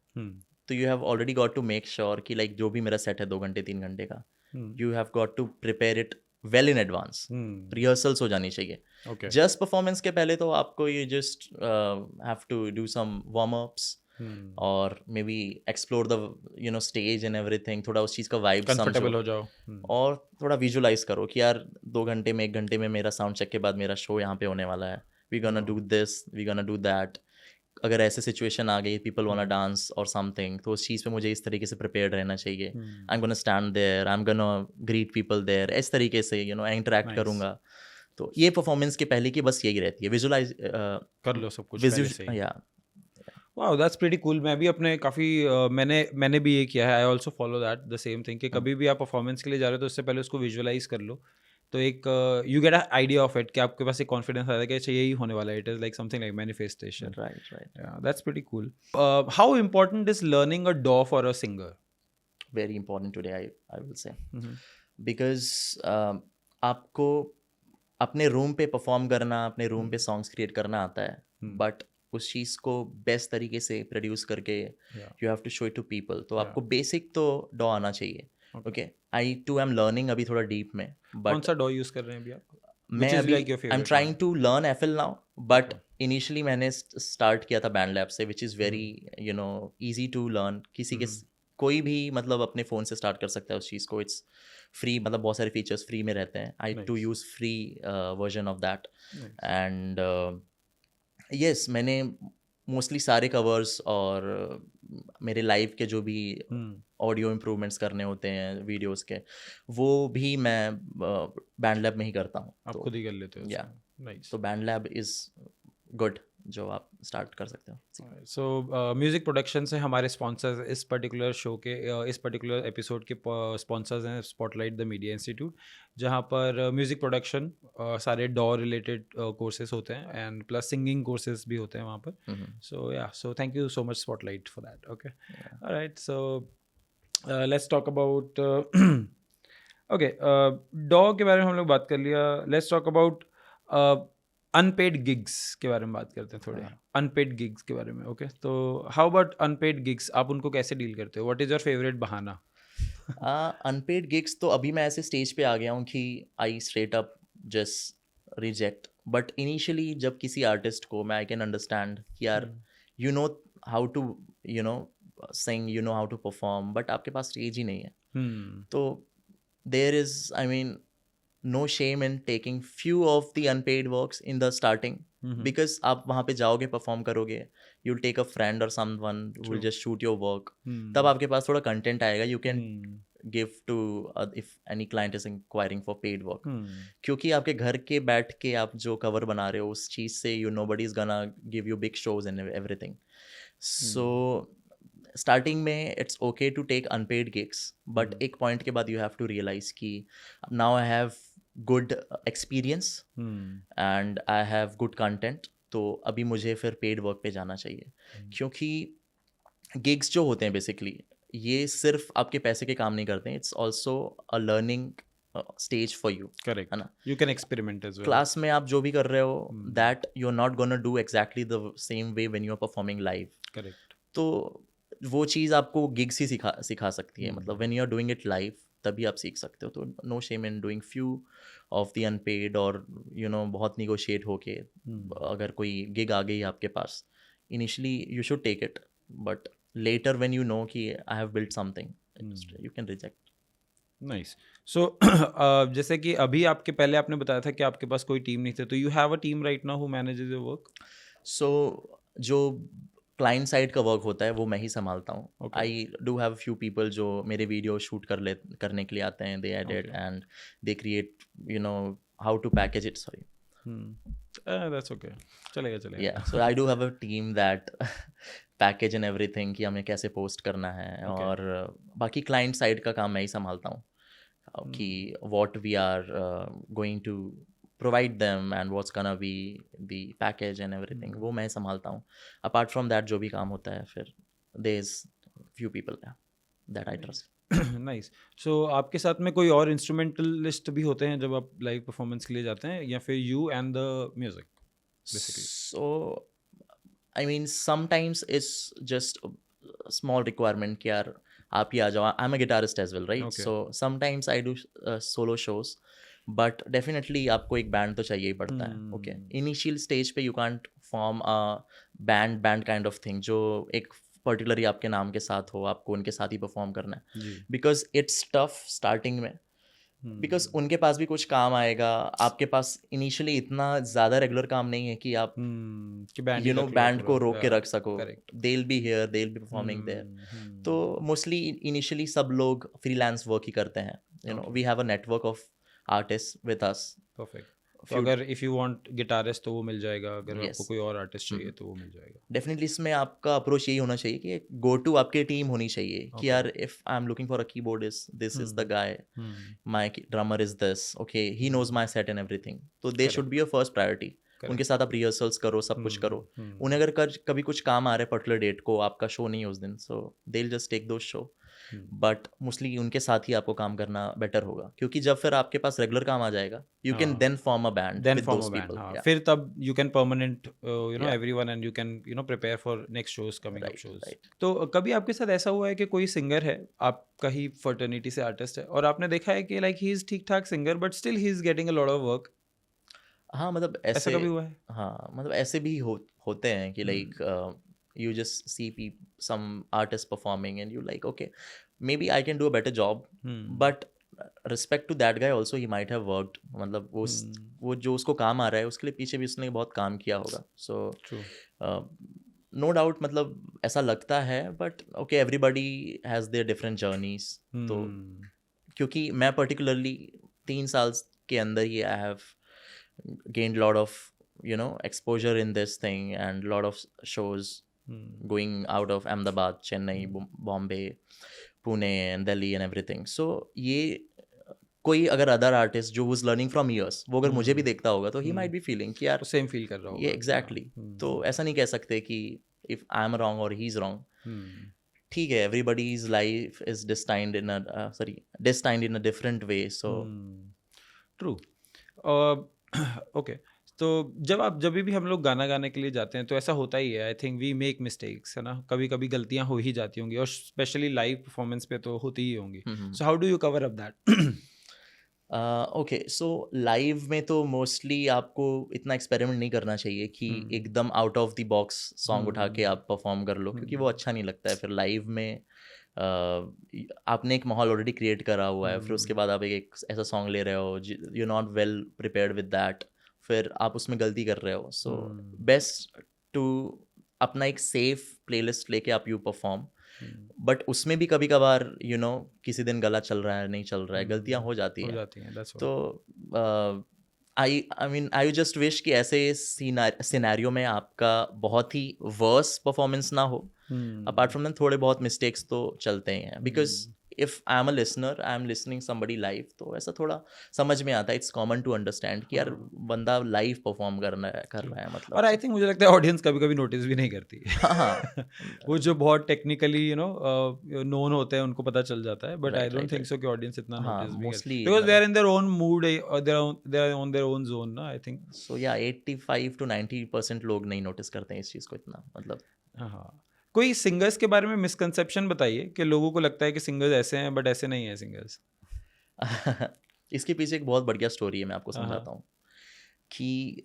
तो you have already got to make sure कि लाइक जो भी मेरा सेट है 2 घंटे 3 घंटे का, you have got to prepare it well in advance. Rehearsals हो जानी चाहिए. Okay. जस्ट परफॉर्मेंस के पहले तो आपको you just have to do some warm ups और maybe explore the stage and everything. थोड़ा उस चीज़ का वाइब कंफर्टेबल समझो हो जाओ. और थोड़ा विजुलाइज करो कि यार 2 घंटे में 1 घंटे में मेरा साउंड चेक के बाद मेरा शो यहाँ पे होने वाला है. We gonna do this, we gonna do that. अगर ऐसे सिचुएशन आ गई, पीपल वांट डांस और समथिंग, तो उस चीज़ पे मुझे इस तरीके से प्रिपेयर्ड रहना चाहिए. I am gonna stand there, I am gonna greet people there, इस तरीके से इंटरेक्ट करूँगा. तो ये परफॉर्मेंस के पहले की बस यही रहती है, विजुलाइज कर लो सब कुछ पहले से ही. या. Wow, that's pretty cool. मैं भी अपने काफ़ी मैंने भी ये किया है. I also follow that the same thing कि कभी भी आप परफॉर्मेंस के लिए जा रहे हो तो उससे पहले उसको विजुअलाइज कर लो. तो एक you get a idea of it कि आपके पास एक कॉन्फिडेंस आता है कि अच्छा यही होने वाला है. It is like something like manifestation. Right. That's pretty cool. How important is learning a डॉ for a singer? Very important today I will say, because आपको अपने रूम पे परफॉर्म करना, अपने रूम पे सॉन्ग्स क्रिएट करना आता है, बट उस चीज़ को बेस्ट तरीके से प्रोड्यूस करके you have to show it to people. तो आपको बेसिक तो डॉ आना चाहिए. Okay, I too am learning अभी थोड़ा डीप में. कौन सा डॉ यूज़ कर रहे हैं अभी आप? मैं अभी I am trying to learn FL now, but initially मैंने स्टार्ट किया था बैंडलैब से, which is very easy to learn. किसी के कोई भी मतलब अपने फ़ोन से स्टार्ट कर सकता है उस चीज़ को. इट्स फ्री, मतलब बहुत सारे फीचर्स फ्री में रहते हैं. I too use free version of that. And yes, मैंने मोस्टली सारे कवर्स और मेरे लाइव के जो भी ऑडियो इम्प्रूवमेंट्स करने होते हैं वीडियोस के, वो भी मैं बैंडलैब में ही करता हूँ. आप खुद ही कर लेते हो? या, नाइस. तो बैंडलैब इज़ गुड जो आप स्टार्ट कर सकते हो. सो म्यूज़िक प्रोडक्शन से हमारे स्पॉन्सर्स इस पर्टिकुलर शो के इस पर्टिकुलर एपिसोड के स्पॉन्सर्स हैं स्पॉटलाइट द मीडिया इंस्टीट्यूट, जहाँ पर म्यूज़िक प्रोडक्शन सारे डॉ रिलेटेड कोर्सेज होते हैं एंड प्लस सिंगिंग कोर्सेज भी होते हैं वहाँ पर. So thank you so much spotlight for that. Okay, alright. So let's talk about okay, डॉ के बारे में हम लोग बात कर लिया. Let's talk about unpaid gigs के बारे में बात करते हैं थोड़े. अनपेड गिग्स के बारे में. ओके, तो हाउ अबाउट अनपेड गिग्स? आप उनको कैसे डील करते हो? व्हाट इज़ योर फेवरेट बहाना? अनपेड गिग्स तो अभी मैं ऐसे स्टेज पे आ गया हूँ कि I straight up just reject. But initially जब किसी आर्टिस्ट को मैं आई कैन अंडरस्टैंड कि यार you know how to sing, you know how to perform, but आपके पास स्टेज ही नहीं है. तो there is, I mean, no shame in taking few of the unpaid works in the starting, because आप वहाँ पे जाओगे, परफॉर्म करोगे, you'll take a friend or someone who will just shoot your work. तब आपके पास थोड़ा कंटेंट आएगा, you can give to if any client is inquiring for paid work. क्योंकि आपके घर के बैठ के आप जो कवर बना रहे हो उस चीज़ से nobody is gonna give you big shows and everything. So starting में it's okay to take unpaid gigs, but एक पॉइंट के बाद यू हैव टू रियलाइज कि now I have good experience and I have good content, तो अभी मुझे फिर paid work पे जाना चाहिए. क्योंकि गिग्स जो होते हैं बेसिकली ये सिर्फ आपके पैसे के काम नहीं करते हैं, it's also a learning stage for you. Correct, है ना? You can experiment as well. Class में आप जो भी कर रहे हो, that you are not gonna do exactly the same way when you are performing live. Correct. तो वो चीज़ आपको गिग्स ही सिखा सकती है. मतलब when you are doing it live तभी आप सीख सकते हो. तो no shame in doing few of the unpaid, और बहुत निगोशिएट होके अगर कोई गिग आ गई आपके पास, initially you should take it, but later when you know कि I have built something, you can reject. Nice. So जैसे कि अभी आपके पहले आपने बताया था कि आपके पास कोई टीम नहीं थी, तो you have a team right now who manages your work? So जो क्लाइंट साइड का वर्क होता है वो मैं ही संभालता हूँ. I do have few people जो मेरे वीडियो शूट करने के लिए आते हैं. They edit and they create how to package it. Sorry, that's okay, चलेगा. Yeah, so I do have a team that package and everything कि हमें कैसे पोस्ट करना है. और बाकी क्लाइंट साइड का काम मैं ही संभालता हूँ कि what we are going to provide them and what's gonna be the package and everything, वो मैं संभालता हूँ. apart from that जो भी काम होता है फिर there's few people that I trust. Nice. So आपके साथ में कोई और इंस्ट्रूमेंटलिस्ट भी होते हैं जब आप लाइव परफॉर्मेंस के लिए जाते हैं, या फिर you and the music basically? So I mean sometimes it's just small requirement कि यार आप ही आ जाओ. I'm a guitarist as well, right? Okay. So sometimes I do solo shows, but definitely आपको एक band तो चाहिए ही पड़ता है. Okay. Initial stage पे you can't form a band kind of thing जो एक पर्टिकुलरली आपके नाम के साथ हो, आपको उनके साथ ही परफॉर्म करना है. जी. बिकॉज इट्स टफ स्टार्टिंग में, बिकॉज उनके पास भी कुछ काम आएगा, आपके पास इनिशियली इतना ज़्यादा रेगुलर काम नहीं है कि आप कि बैंड यू नो बैंड को रोक के रख सको. Correct. They will be here, they will be performing there. तो मोस्टली इनिशियली सब लोग फ्रीलांस वर्क ही करते हैं. You know we have a network of artist with us. Perfect. तो अगर इफ़ यू वांट गिटारिस्ट तो वो मिल जाएगा, अगर Yes. आपको कोई और आर्टिस्ट चाहिए तो वो मिल जाएगा. डेफिनेटली इसमें आपका अप्रोच यही होना चाहिए कि गो टू आपकी टीम होनी चाहिए कि यार if I am looking for a keyboardist, this is the guy, my drummer is this, okay, he knows my set and everything. तो they should be your first priority. उनके साथ आप rehearsals करो, सब कुछ करो. उन्हें अगर कभी कुछ काम आ रहा है पर्टिकुलर डेट को, आपका शो नहीं है उस दिन, so they will just take those show. But mostly उनके साथ ही आपको काम करना बेटर होगा, क्योंकि जब फिर आपके पास रेगुलर काम आ जाएगा, you can then form a band with those people. फिर तब you can permanent you know everyone and you can you know prepare for next shows coming up shows. तो कभी आपके साथ ऐसा हुआ है कि कोई सिंगर है, आपका ही फर्टर्निटी से आर्टिस्ट है, और आपने देखा है कि लाइक ही इज ठीक ठाक singer but still he is getting a lot of work? हाँ, मतलब ऐसा कभी हुआ है? हाँ, मतलब ऐसे भी होते हैं कि like you just see some artists performing and you like, okay, maybe I can do a better job, but respect to that guy also, he might have worked. मतलब वो जो उसको काम आ रहा है उसके लिए पीछे भी उसने बहुत काम किया होगा. So no doubt, मतलब ऐसा लगता है, but okay, everybody has their different journeys. तो क्योंकि मैं particularly 3 साल के अंदर ही I have gained lot of you know exposure in this thing and lot of shows going out of Ahmedabad, Chennai, Bombay, Pune and Delhi and everything. So ये कोई अगर other artist जो was learning from years, वो अगर मुझे भी देखता होगा तो he might be feeling कि यार सेम फील कर रहा होगा. ये exactly. तो ऐसा नहीं कह सकते कि if I'm wrong or he's wrong. ठीक है, everybody's life is destined in a different way. So true. Okay. तो जब भी हम लोग गाना गाने के लिए जाते हैं तो ऐसा होता ही है. I think we make mistakes, है ना. कभी कभी गलतियां हो ही जाती होंगी, और स्पेशली लाइव परफॉर्मेंस पे तो होती ही होंगी. So how do you cover up that? Okay, so live में तो मोस्टली आपको इतना एक्सपेरिमेंट नहीं करना चाहिए कि एकदम out of the box song उठा के आप परफॉर्म कर लो, क्योंकि वो अच्छा नहीं लगता है. फिर लाइव में आपने एक माहौल ऑलरेडी क्रिएट करा हुआ है, फिर उसके बाद आप एक ऐसा सॉन्ग ले रहे हो, you not well prepared with that, फिर आप उसमें गलती कर रहे हो. सो बेस्ट टू अपना एक सेफ प्लेलिस्ट लेके आप यू परफॉर्म. बट उसमें भी कभी कभार यू नो किसी दिन गला चल रहा है, नहीं चल रहा है, गलतियां हो जाती हैं. तो आई जस्ट विश कि ऐसे सिनेरियो में आपका बहुत ही वर्स परफॉर्मेंस ना हो. अपार्ट फ्रॉम दैट थोड़े बहुत मिस्टेक्स तो चलते ही हैं, because if I am a listener, I am listening somebody live, तो ऐसा थोड़ा समझ में आता है. इट्स कॉमन टू अंडरस्टैंड कि यार बंदा लाइव परफॉर्म कर रहा है मतलब. और आई थिंक मुझे लगता है ऑडियंस कभी कभी नोटिस भी नहीं करती. हाँ. वो जो बहुत टेक्निकली यू नो नोन होते हैं उनको पता चल जाता है, but I don't think so कि ऑडियंस इतना नोटिस भी करती, because they are in their own mood, they are on their own zone ना. आई थिंक सो या 85 to 90% लोग नहीं नोटिस करते हैं इस चीज़ को इतना, मतलब. हाँ. कोई सिंगर्स के बारे में मिसकंसेप्शन बताइए कि लोगों को लगता है कि सिंगर्स ऐसे हैं बट ऐसे नहीं है सिंगर्स. इसके पीछे एक बहुत बढ़िया स्टोरी है, मैं आपको समझाता हूँ कि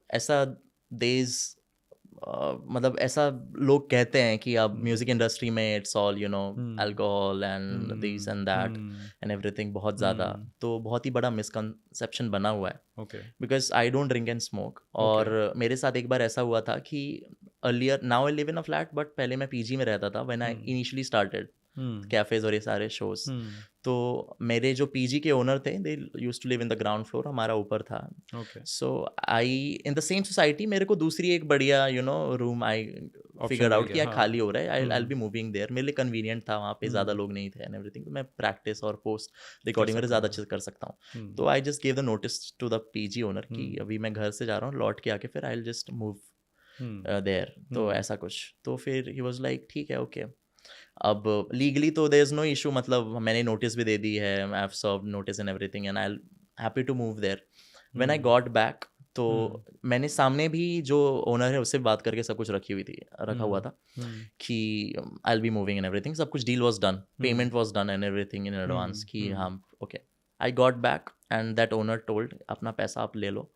ऐसा देज मतलब ऐसा लोग कहते हैं कि अब म्यूजिक इंडस्ट्री में it's all you know alcohol and this and that and everything बहुत ज़्यादा. तो बहुत ही बड़ा मिसकंसेप्शन बना हुआ है. Okay. Because I don't drink and smoke. और मेरे साथ एक बार ऐसा हुआ था कि earlier, now I live in a flat, but पहले मैं पीजी में रहता था when I initially started cafes और ये सारे शोज. तो मेरे जो पीजी के ओनर थे, they used to live in the ground floor, हमारा ऊपर था. So I in the same society मेरे को दूसरी एक बढ़िया you know room I figure out किया, खाली हो रहा है, I will be moving there. मेरे लिए कन्वीनियंट था, वहाँ पे ज़्यादा लोग नहीं थे एंड एवरीथिंग, तो मैं प्रैक्टिस और पोस्ट रिकॉर्डिंग मेरे ज़्यादा अच्छे से कर सकता हूँ. तो I just give the notice to the PG owner कि अभी मैं घर से जा रहा हूँ, लौट के आके फिर I will just move there. तो ऐसा कुछ. तो फिर ही वाज लाइक ठीक है, ओके. अब लीगली तो देयर इज नो इशू, मतलब मैंने नोटिस भी दे दी है, I have served notice and everything and I am happy to move there. When I got back, तो मैंने सामने भी जो ओनर है उससे बात करके सब कुछ रखा हुआ था कि आई will be moving and everything, सब कुछ deal was done, payment was done and everything in advance कि हाँ okay. I got back and that owner told अपना पैसा आप ले लो,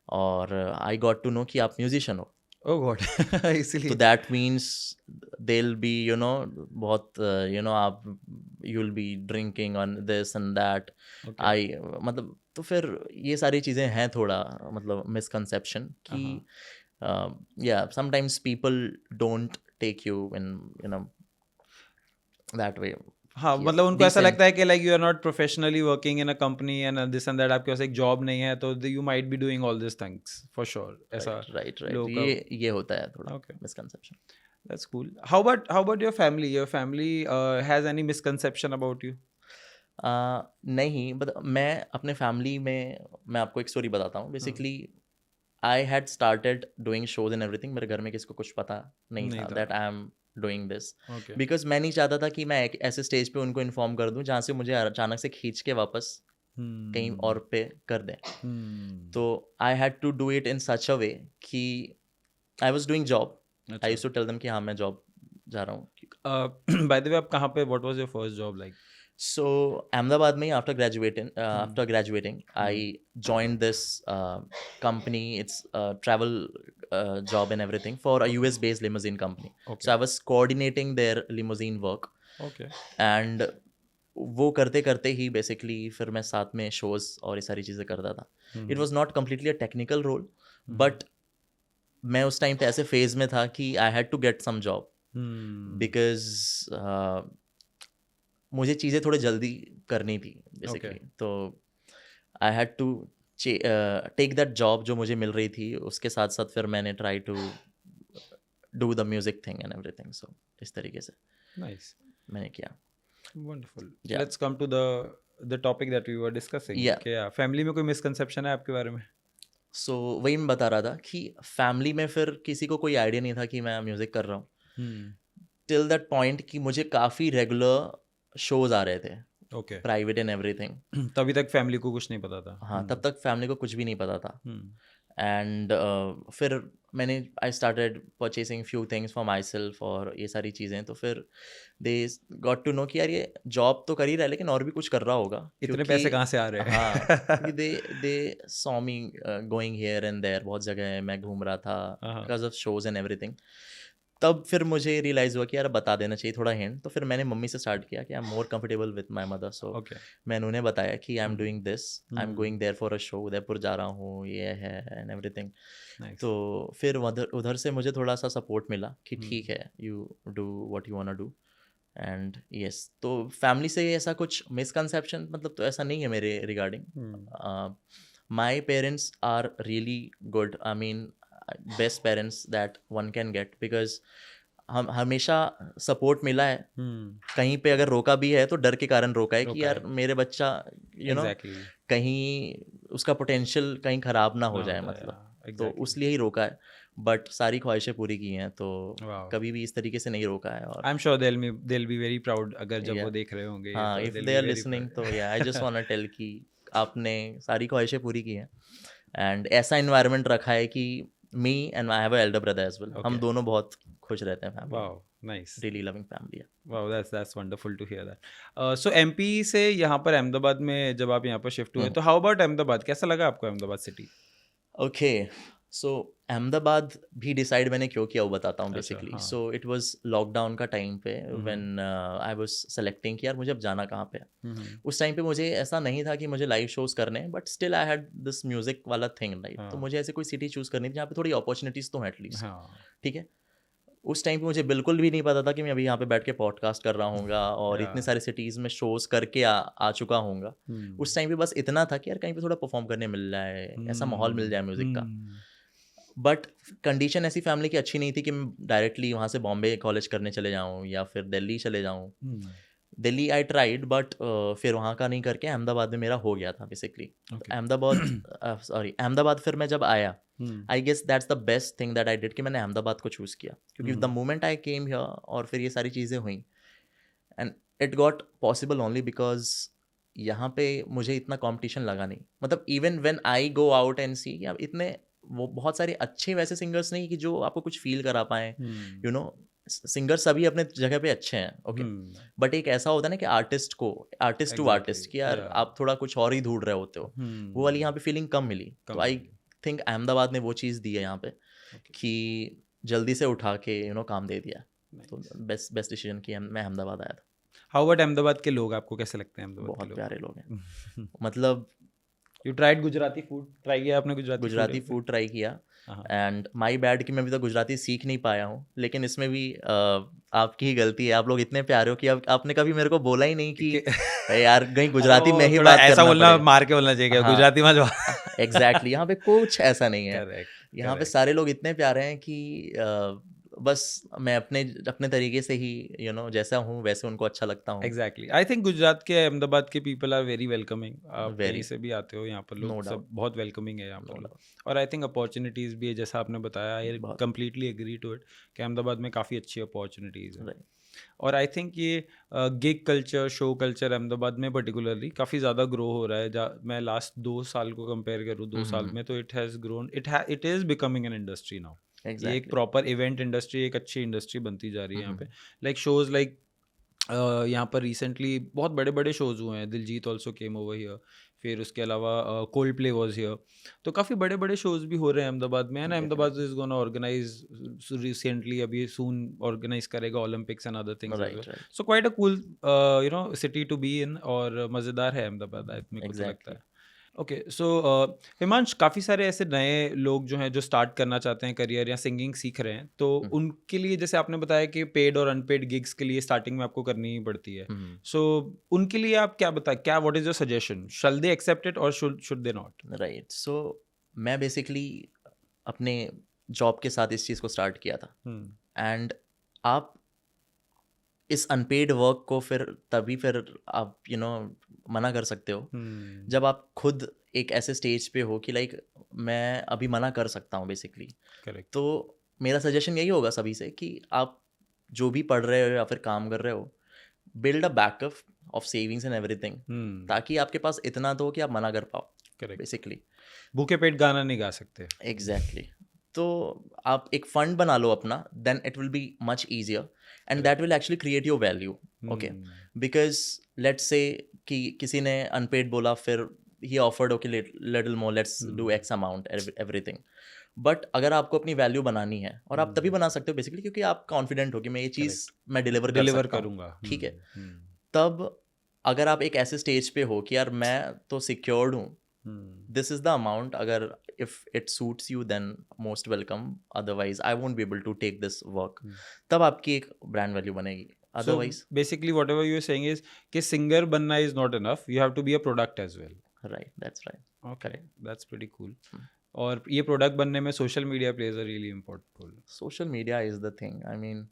और आई गॉट टू नो कि आप म्यूजिशियन हो। ओह गॉड इसीलिए तो that means they will be बहुत आप you will be drinking on this and that. I मतलब तो फिर ये सारी चीज़ें हैं थोड़ा मतलब मिसकंसेप्शन कि या sometimes people don't take you in that way. हाँ मतलब उनको ऐसा लगता है कि like you are not professionally working in a company and this and that, आपके पास एक जॉब नहीं है तो you might be doing all this things for sure, ऐसा राइट लोगों का ये होता है थोड़ा misconception. That's cool. How about your family? Your family has any misconception about you? नहीं, बट मैं अपने फैमिली में मैं आपको एक स्टोरी बताता हूँ। Basically I had started doing shows and everything, मेरे घर में किसी को कुछ पता नहीं था that I am doing this, because मैं नहीं चाहता था कि मैं एक ऐसे स्टेज पे उनको इन्फॉर्म कर दूं जहाँ से मुझे अचानक से खींच के वापस कहीं और पे कर दें। तो I had to do it in such a way कि I was doing job, I used to tell them कि हाँ मैं जॉब जा रहा हूँ। By the way, आप कहाँ पे? What was your first job like? So Ahmedabad में after graduating, I joined this company. It's a travel job and everything for a US based limousine company. So I was coordinating their limousine work. Okay. And वो करते करते ही basically फिर मैं साथ में shows और ये सारी चीज़ें करता था। It was not completely a technical role, but मैं उस टाइम पे ऐसे फेज में था कि I had to get some job because मुझे चीज़ें थोड़े जल्दी करनी थी बेसिकली। तो I had to take that job जो मुझे मिल रही थी, उसके साथ साथ फिर मैंने try to do the music thing and everything. So इस तरीके से मैंने किया। Wonderful. Let's come to the topic that we were discussing. Yeah. Family में कोई मिसकंसेप्शन है आपके बारे में? सो वही मैं बता रहा था कि फैमिली में फिर किसी को कोई आइडिया नहीं था कि मैं म्यूजिक कर रहा हूँ, टिल दैट पॉइंट कि मुझे काफ़ी रेगुलर शोज आ रहे थे, प्राइवेट एंड एवरीथिंग। तभी तक फैमिली को कुछ नहीं पता था। हाँ, तब तक फैमिली को कुछ भी नहीं पता था। एंड फिर मैंने I started purchasing few things for my self और ये सारी चीज़ें। तो फिर दे गॉट टू नो कि यार ये जॉब तो कर ही रहा है लेकिन और भी कुछ कर रहा होगा, इतने पैसे कहाँ से आ रहे हैं। हाँ, they saw me going here and there, बहुत जगह मैं घूम रहा था because of shows and everything. तब फिर मुझे रियलाइज़ हुआ कि यार बता देना चाहिए थोड़ा हिंट। तो फिर मैंने मम्मी से स्टार्ट किया कि I am more comfortable with my mother. So मैंने उन्हें बताया कि I am doing this, I am going there for a show, Udaipur जा रहा हूँ, ये है एंड एवरीथिंग। तो फिर उधर से मुझे थोड़ा सा सपोर्ट मिला कि ठीक है, you do what you want to do and yes. तो फैमिली से ऐसा कुछ मिसकंसेप्शन मतलब तो ऐसा नहीं है मेरे regarding. My parents are really good, I mean best parents that one can get, because हम हमेशा सपोर्ट मिला है। कहीं पे अगर रोका भी है तो डर के कारण रोका है कि यार मेरे बच्चा नो कहीं उसका पोटेंशियल कहीं खराब ना हो जाए, मतलब तो उसलिए ही रोका है। बट सारी ख्वाहिशें पूरी की हैं, तो कभी भी इस तरीके से नहीं रोका है। और I am sure they'll be very proud अगर जब वो देख रहे होंगे। हाँ, इफ दे आर लिसनिंग तो या I just want to tell कि आपने सारी ख्वाहिशें पूरी की हैं एंड ऐसा एनवायरनमेंट रखा है कि me and I have a elder brother as well, हम दोनों बहुत खुश रहते हैं family. Wow, nice, really loving family. Wow, that's wonderful to hear that. So MP से यहाँ पर अहमदाबाद में जब आप यहाँ पर शिफ्ट हुए, तो हाउ अबाउट अहमदाबाद, कैसा लगा आपको अहमदाबाद सिटी? ओके, सो अहमदाबाद भी डिसाइड मैंने क्यों किया वो बताता हूँ basically. So it was lockdown का टाइम पे व्हेन आई वाज सेलेक्टिंग कि यार मुझे अब जाना कहाँ पे है। उस टाइम पे मुझे ऐसा नहीं था कि मुझे लाइव शोज करने हैं, but still I had this music वाला थिंग, राइट। तो मुझे ऐसे कोई सिटी चूज करनी थी जहाँ पे थोड़ी अपॉर्चुनिटीज तो हैं एटलीस्ट, ठीक है। उस टाइम पे मुझे बिल्कुल भी नहीं पता था कि मैं अभी यहाँ पे बैठ के पॉडकास्ट कर रहा हूँगा और इतने सारे सिटीज़ में शोज करके आ चुका हूँगा। उस टाइम पे बस इतना था कि यार कहीं पे थोड़ा परफॉर्म करने मिल जाए, ऐसा माहौल मिल जाए म्यूज़िक का। बट कंडीशन ऐसी फैमिली की अच्छी नहीं थी कि मैं डायरेक्टली वहाँ से बॉम्बे कॉलेज करने चले जाऊँ या फिर दिल्ली चले जाऊँ। दिल्ली आई ट्राइड, बट फिर वहाँ का नहीं करके अहमदाबाद में मेरा हो गया था बेसिकली। अहमदाबाद फिर मैं जब आया, I guess that's the best thing that I did कि मैंने अहमदाबाद को चूज़ किया, क्योंकि the moment I came here और फिर ये सारी चीज़ें हुई and it got possible only because यहाँ पे मुझे इतना कंपटीशन लगा नहीं। मतलब even when I go out and see, अब इतने वो बहुत सारे अच्छे वैसे सिंगर्स नहीं कि जो आपको कुछ फील करा पाए, यू नो। सिंगर सभी अपने जगह पे अच्छे हैं, ओके, बट एक ऐसा होता है ना कि आर्टिस्ट टू आर्टिस्ट कि यार आप थोड़ा कुछ और ही ढूंढ रहे होते हो, वो वाली यहाँ पे फीलिंग कम मिली। तो आई थिंक अहमदाबाद ने वो चीज़ दी है यहाँ पे कि जल्दी से उठा के काम दे दिया। तो बेस्ट डिसीजन किया, मैं अहमदाबाद आया था। हाउ अबाउट अहमदाबाद के लोग, आपको कैसे लगते हैं अहमदाबाद बहुत के लोग? प्यारे लोग हैं। मतलब you tried Gujarati food, try किया आपने गुजराती फूड ट्राई किया, एंड माई बैड कि मैं अभी तक गुजराती सीख नहीं पाया हूँ, लेकिन इसमें भी आपकी ही गलती है। आप लोग इतने प्यारे हो कि आपने कभी मेरे को बोला ही नहीं कि यार कहीं गुजराती में ही बात ऐसा करना बोलना, पड़ेगा। मार के बोलना चाहिए गुजराती में। एग्जैक्टली, यहाँ पे कुछ ऐसा नहीं है। करेक्ट। यहाँ पे सारे लोग इतने प्यारे हैं कि बस मैं अपने तरीके से ही जैसा हूँ वैसे उनको अच्छा लगता हूँ। एग्जैक्टली, आई थिंक गुजरात के, अहमदाबाद के पीपल आर वेरी वेलकमिंग। आप Very. कहीं से भी आते हो, यहाँ पर लोग No सब doubt. बहुत वेलकमिंग है यहाँ पर No लोग। doubt. और आई थिंक अपॉर्चुनिटीज़ भी है, जैसा आपने बताया, आई बहुत। कम्प्लीटली एग्री टू इट कि अहमदाबाद में काफ़ी अच्छी अपॉर्चुनिटीज़ है। Right. और आई थिंक ये gig culture, show culture Ahmedabad में पर्टिकुलरली काफ़ी ज़्यादा ग्रो हो रहा है। मैं लास्ट 2 साल को कंपेयर करूँ, 2 साल में, तो it has grown, it is becoming an industry now. ये एक प्रॉपर इवेंट इंडस्ट्री, एक अच्छी इंडस्ट्री बनती जा रही है यहाँ पे। लाइक शोज़ लाइक यहाँ पर रिसेंटली बहुत बड़े बड़े शोज़ हुए हैं। Diljit also came over here, फिर उसके अलावा कोल्ड प्ले वॉज हियर। तो काफ़ी बड़े बड़े शोज़ भी हो रहे हैं अहमदाबाद में, and Ahmedabad is gonna organise recently, अभी सून ऑर्गेनाइज करेगा Olympics and other things as well. So quite a cool city to be in, और मज़ेदार है अहमदाबाद, मेरे को तो लगता है। ओके, सो हिमांश, काफ़ी सारे ऐसे नए लोग जो हैं जो स्टार्ट करना चाहते हैं करियर या सिंगिंग सीख रहे हैं, तो उनके लिए, जैसे आपने बताया कि पेड और अनपेड गिग्स के लिए स्टार्टिंग में आपको करनी ही पड़ती है, सो उनके लिए आप क्या what is your suggestion? Shall they accept it और should they not? Right, so मैं बेसिकली अपने जॉब के साथ इस चीज़ को स्टार्ट किया था, एंड आप इस अनपेड वर्क को फिर आप मना कर सकते हो जब आप खुद एक ऐसे स्टेज पे हो कि लाइक मैं अभी मना कर सकता हूँ बेसिकली। करेक्ट। तो मेरा सजेशन यही होगा सभी से कि आप जो भी पढ़ रहे हो या फिर काम कर रहे हो, build a backup of savings and everything, ताकि आपके पास इतना तो हो कि आप मना कर पाओ। करेक्ट। बेसिकली भूखे पेट गाना नहीं गा सकते। एग्जैक्टली। तो आप एक फंड बना लो अपना, then it will be much easier and that will actually create your value. Okay, because let's say कि किसी ने अनपेड बोला, फिर he offered okay little more, let's do X amount everything. But अगर आपको अपनी वैल्यू बनानी है, और आप तभी बना सकते हो बेसिकली क्योंकि आप कॉन्फिडेंट हो कि मैं ये चीज़ मैं डिलीवर करूँगा, ठीक है। तब अगर आप एक ऐसे स्टेज पे हो कि यार मैं तो सिक्योर्ड हूँ, this is the amount, agar if it suits you then most welcome, otherwise I won't be able to take this work, तब आपकी एक ब्रांड वैल्यू बनेगी। otherwise so basically whatever you are saying is कि singer बनना is not enough, you have to be a product as well. right, that's right. Okay, that's pretty cool. और ये product बनने में social media plays a really important role. Social media is the thing, I mean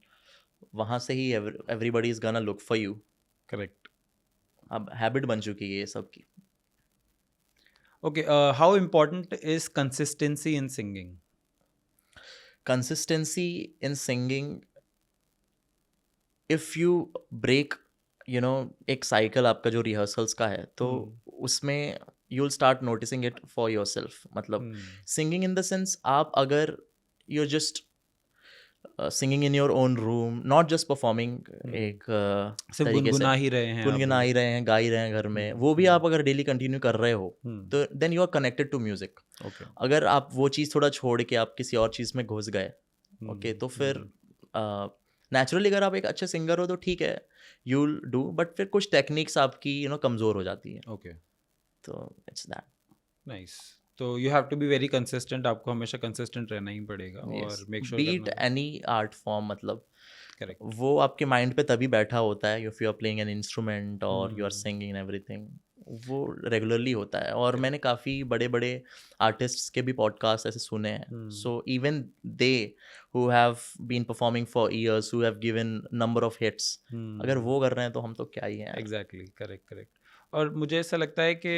वहाँ से ही everybody is gonna look for you. Correct. अब habit बन चुकी है ये सब की। Okay, how important is consistency in singing? Consistency in singing, if you break, एक साइकिल आपका जो रिहर्सल्स का है, तो उसमें you'll start noticing it for yourself. मतलब singing in the sense, आप अगर you're just singing in your own room, not just performing, एक सिर्फ गुनगुना ही रहे हैं, गा ही रहे हैं घर में, वो भी आप अगर डेली कंटिन्यू कर रहे हो, तो then you are connected to music. अगर आप वो चीज़ थोड़ा छोड़ के आप किसी और चीज़ में घुस गए, ओके, तो फिर नेचुरली अगर आप एक अच्छे सिंगर हो तो ठीक है, यू विल डू, बट फिर कुछ टेक्निक्स आपकी कमज़ोर हो जाती है। ओके, तो इट्स दैट। नाइस। तो you have to be very consistent, आपको हमेशा कंसिस्टेंट रहना ही पड़ेगा, और make sure beat any art form, मतलब करेक्ट, वो आपके माइंड पे तभी बैठा होता है if you are playing an instrument और you are singing and everything, वो रेगुलरली होता है। और मैंने काफ़ी बड़े बड़े आर्टिस्ट्स के भी पॉडकास्ट ऐसे सुने हैं, so even they who have been performing for years, who have given number of hits, अगर वो कर रहे हैं तो हम तो क्या ही हैं। Exactly, correct. और मुझे ऐसा लगता है कि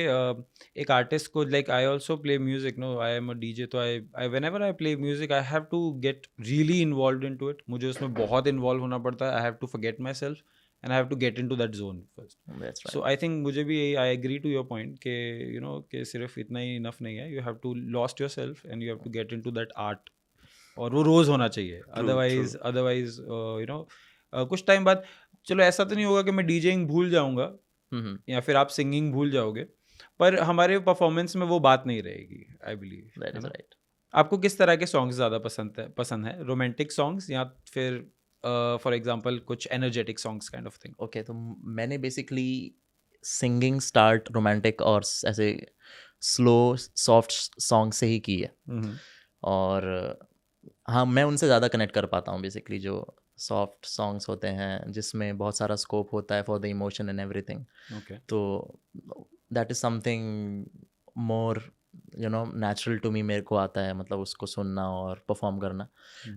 एक आर्टिस्ट को, like I also play music, no, I am a DJ, तो I whenever I play music I have to get really involve into it. मुझे उसमें बहुत इन्वॉल्व होना पड़ता है। I have to forget myself and I have to get into that zone first. That's right. So I think मुझे भी I agree to your point कि you know कि सिर्फ इतना ही enough नहीं है. You have to lost yourself and you have to get into that art. और वो रोज होना चाहिए. Otherwise you know कुछ टाइम बाद चलो ऐसा तो नहीं होगा कि मैं डीजेइंग भूल जाऊंगा या फिर आप सिंगिंग भूल जाओगे, पर हमारे परफॉर्मेंस में वो बात नहीं रहेगी. I believe That is right. आपको किस तरह के सॉन्ग्स ज़्यादा पसंद है रोमांटिक सॉन्ग्स या फिर फॉर एग्जांपल कुछ energetic songs kind of thing? Okay, तो मैंने बेसिकली सिंगिंग स्टार्ट रोमांटिक और ऐसे स्लो सॉफ्ट सॉन्ग से ही की है. और हाँ, मैं उनसे ज़्यादा कनेक्ट कर पाता हूँ बेसिकली, जो सॉफ्ट सॉन्ग्स होते हैं जिसमें बहुत सारा स्कोप होता है for the emotion and everything. Okay. तो that is something more you know natural to me. मेरे को आता है मतलब उसको सुनना और परफॉर्म करना.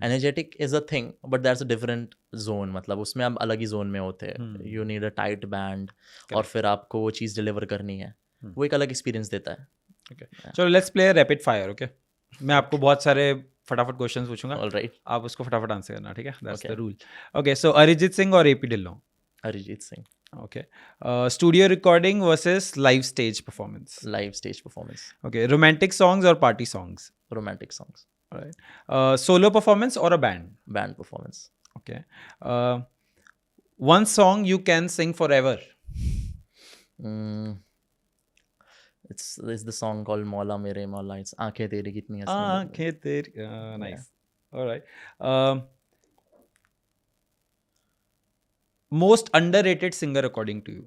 Energetic is a thing but that's a different zone. मतलब उसमें आप अलग ही जोन में होते हैं. You need a tight band और फिर आपको वो चीज़ डिलीवर करनी है. वो एक अलग एक्सपीरियंस देता है. ओके, चलो let's play rapid fire. Okay, मैं आपको बहुत सारे फटाफट क्वेश्चंस पूछूंगा. ऑलराइट. आप उसको फटाफट आंसर करना, ठीक है? That's the Okay. Rule. Okay, so Arijit Singh और AP Dhillon? Arijit Singh. Okay. Studio recording versus live stage performance? Live stage performance. Okay. Romantic songs or party songs? Romantic songs. All right. Solo performance or a band? Band performance. Okay. One song you can sing forever? It's the song called Maula Mere Maula. It's आंखें तेरी कितनी हंसने. आंखें तेरी. Nice. All right. Most underrated singer according to you?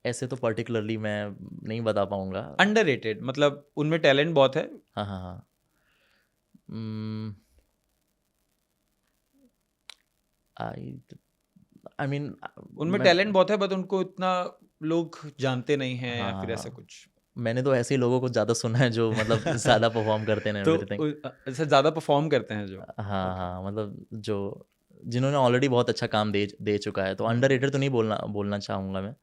ऐसे तो particularly मैं नहीं बता पाऊंगा. Underrated मतलब उनमें टैलेंट बहुत है. हाँ हाँ हाँ. आई मीन उनमें टैलेंट बहुत है बट उनको इतना लोग जानते नहीं हैं या फिर ऐसा कुछ. मैंने तो ऐसे ही लोगों को ज़्यादा सुना है जो मतलब ज़्यादा परफॉर्म करते हैं तो एवरीथिंग. ऐसा ज़्यादा परफॉर्म करते हैं जो. हाँ हाँ, मतलब जो जिन्होंने ऑलरेडी बहुत अच्छा काम दे चुका है. तो अंडररेटेड तो नहीं बोलना चाहूँगा मैं.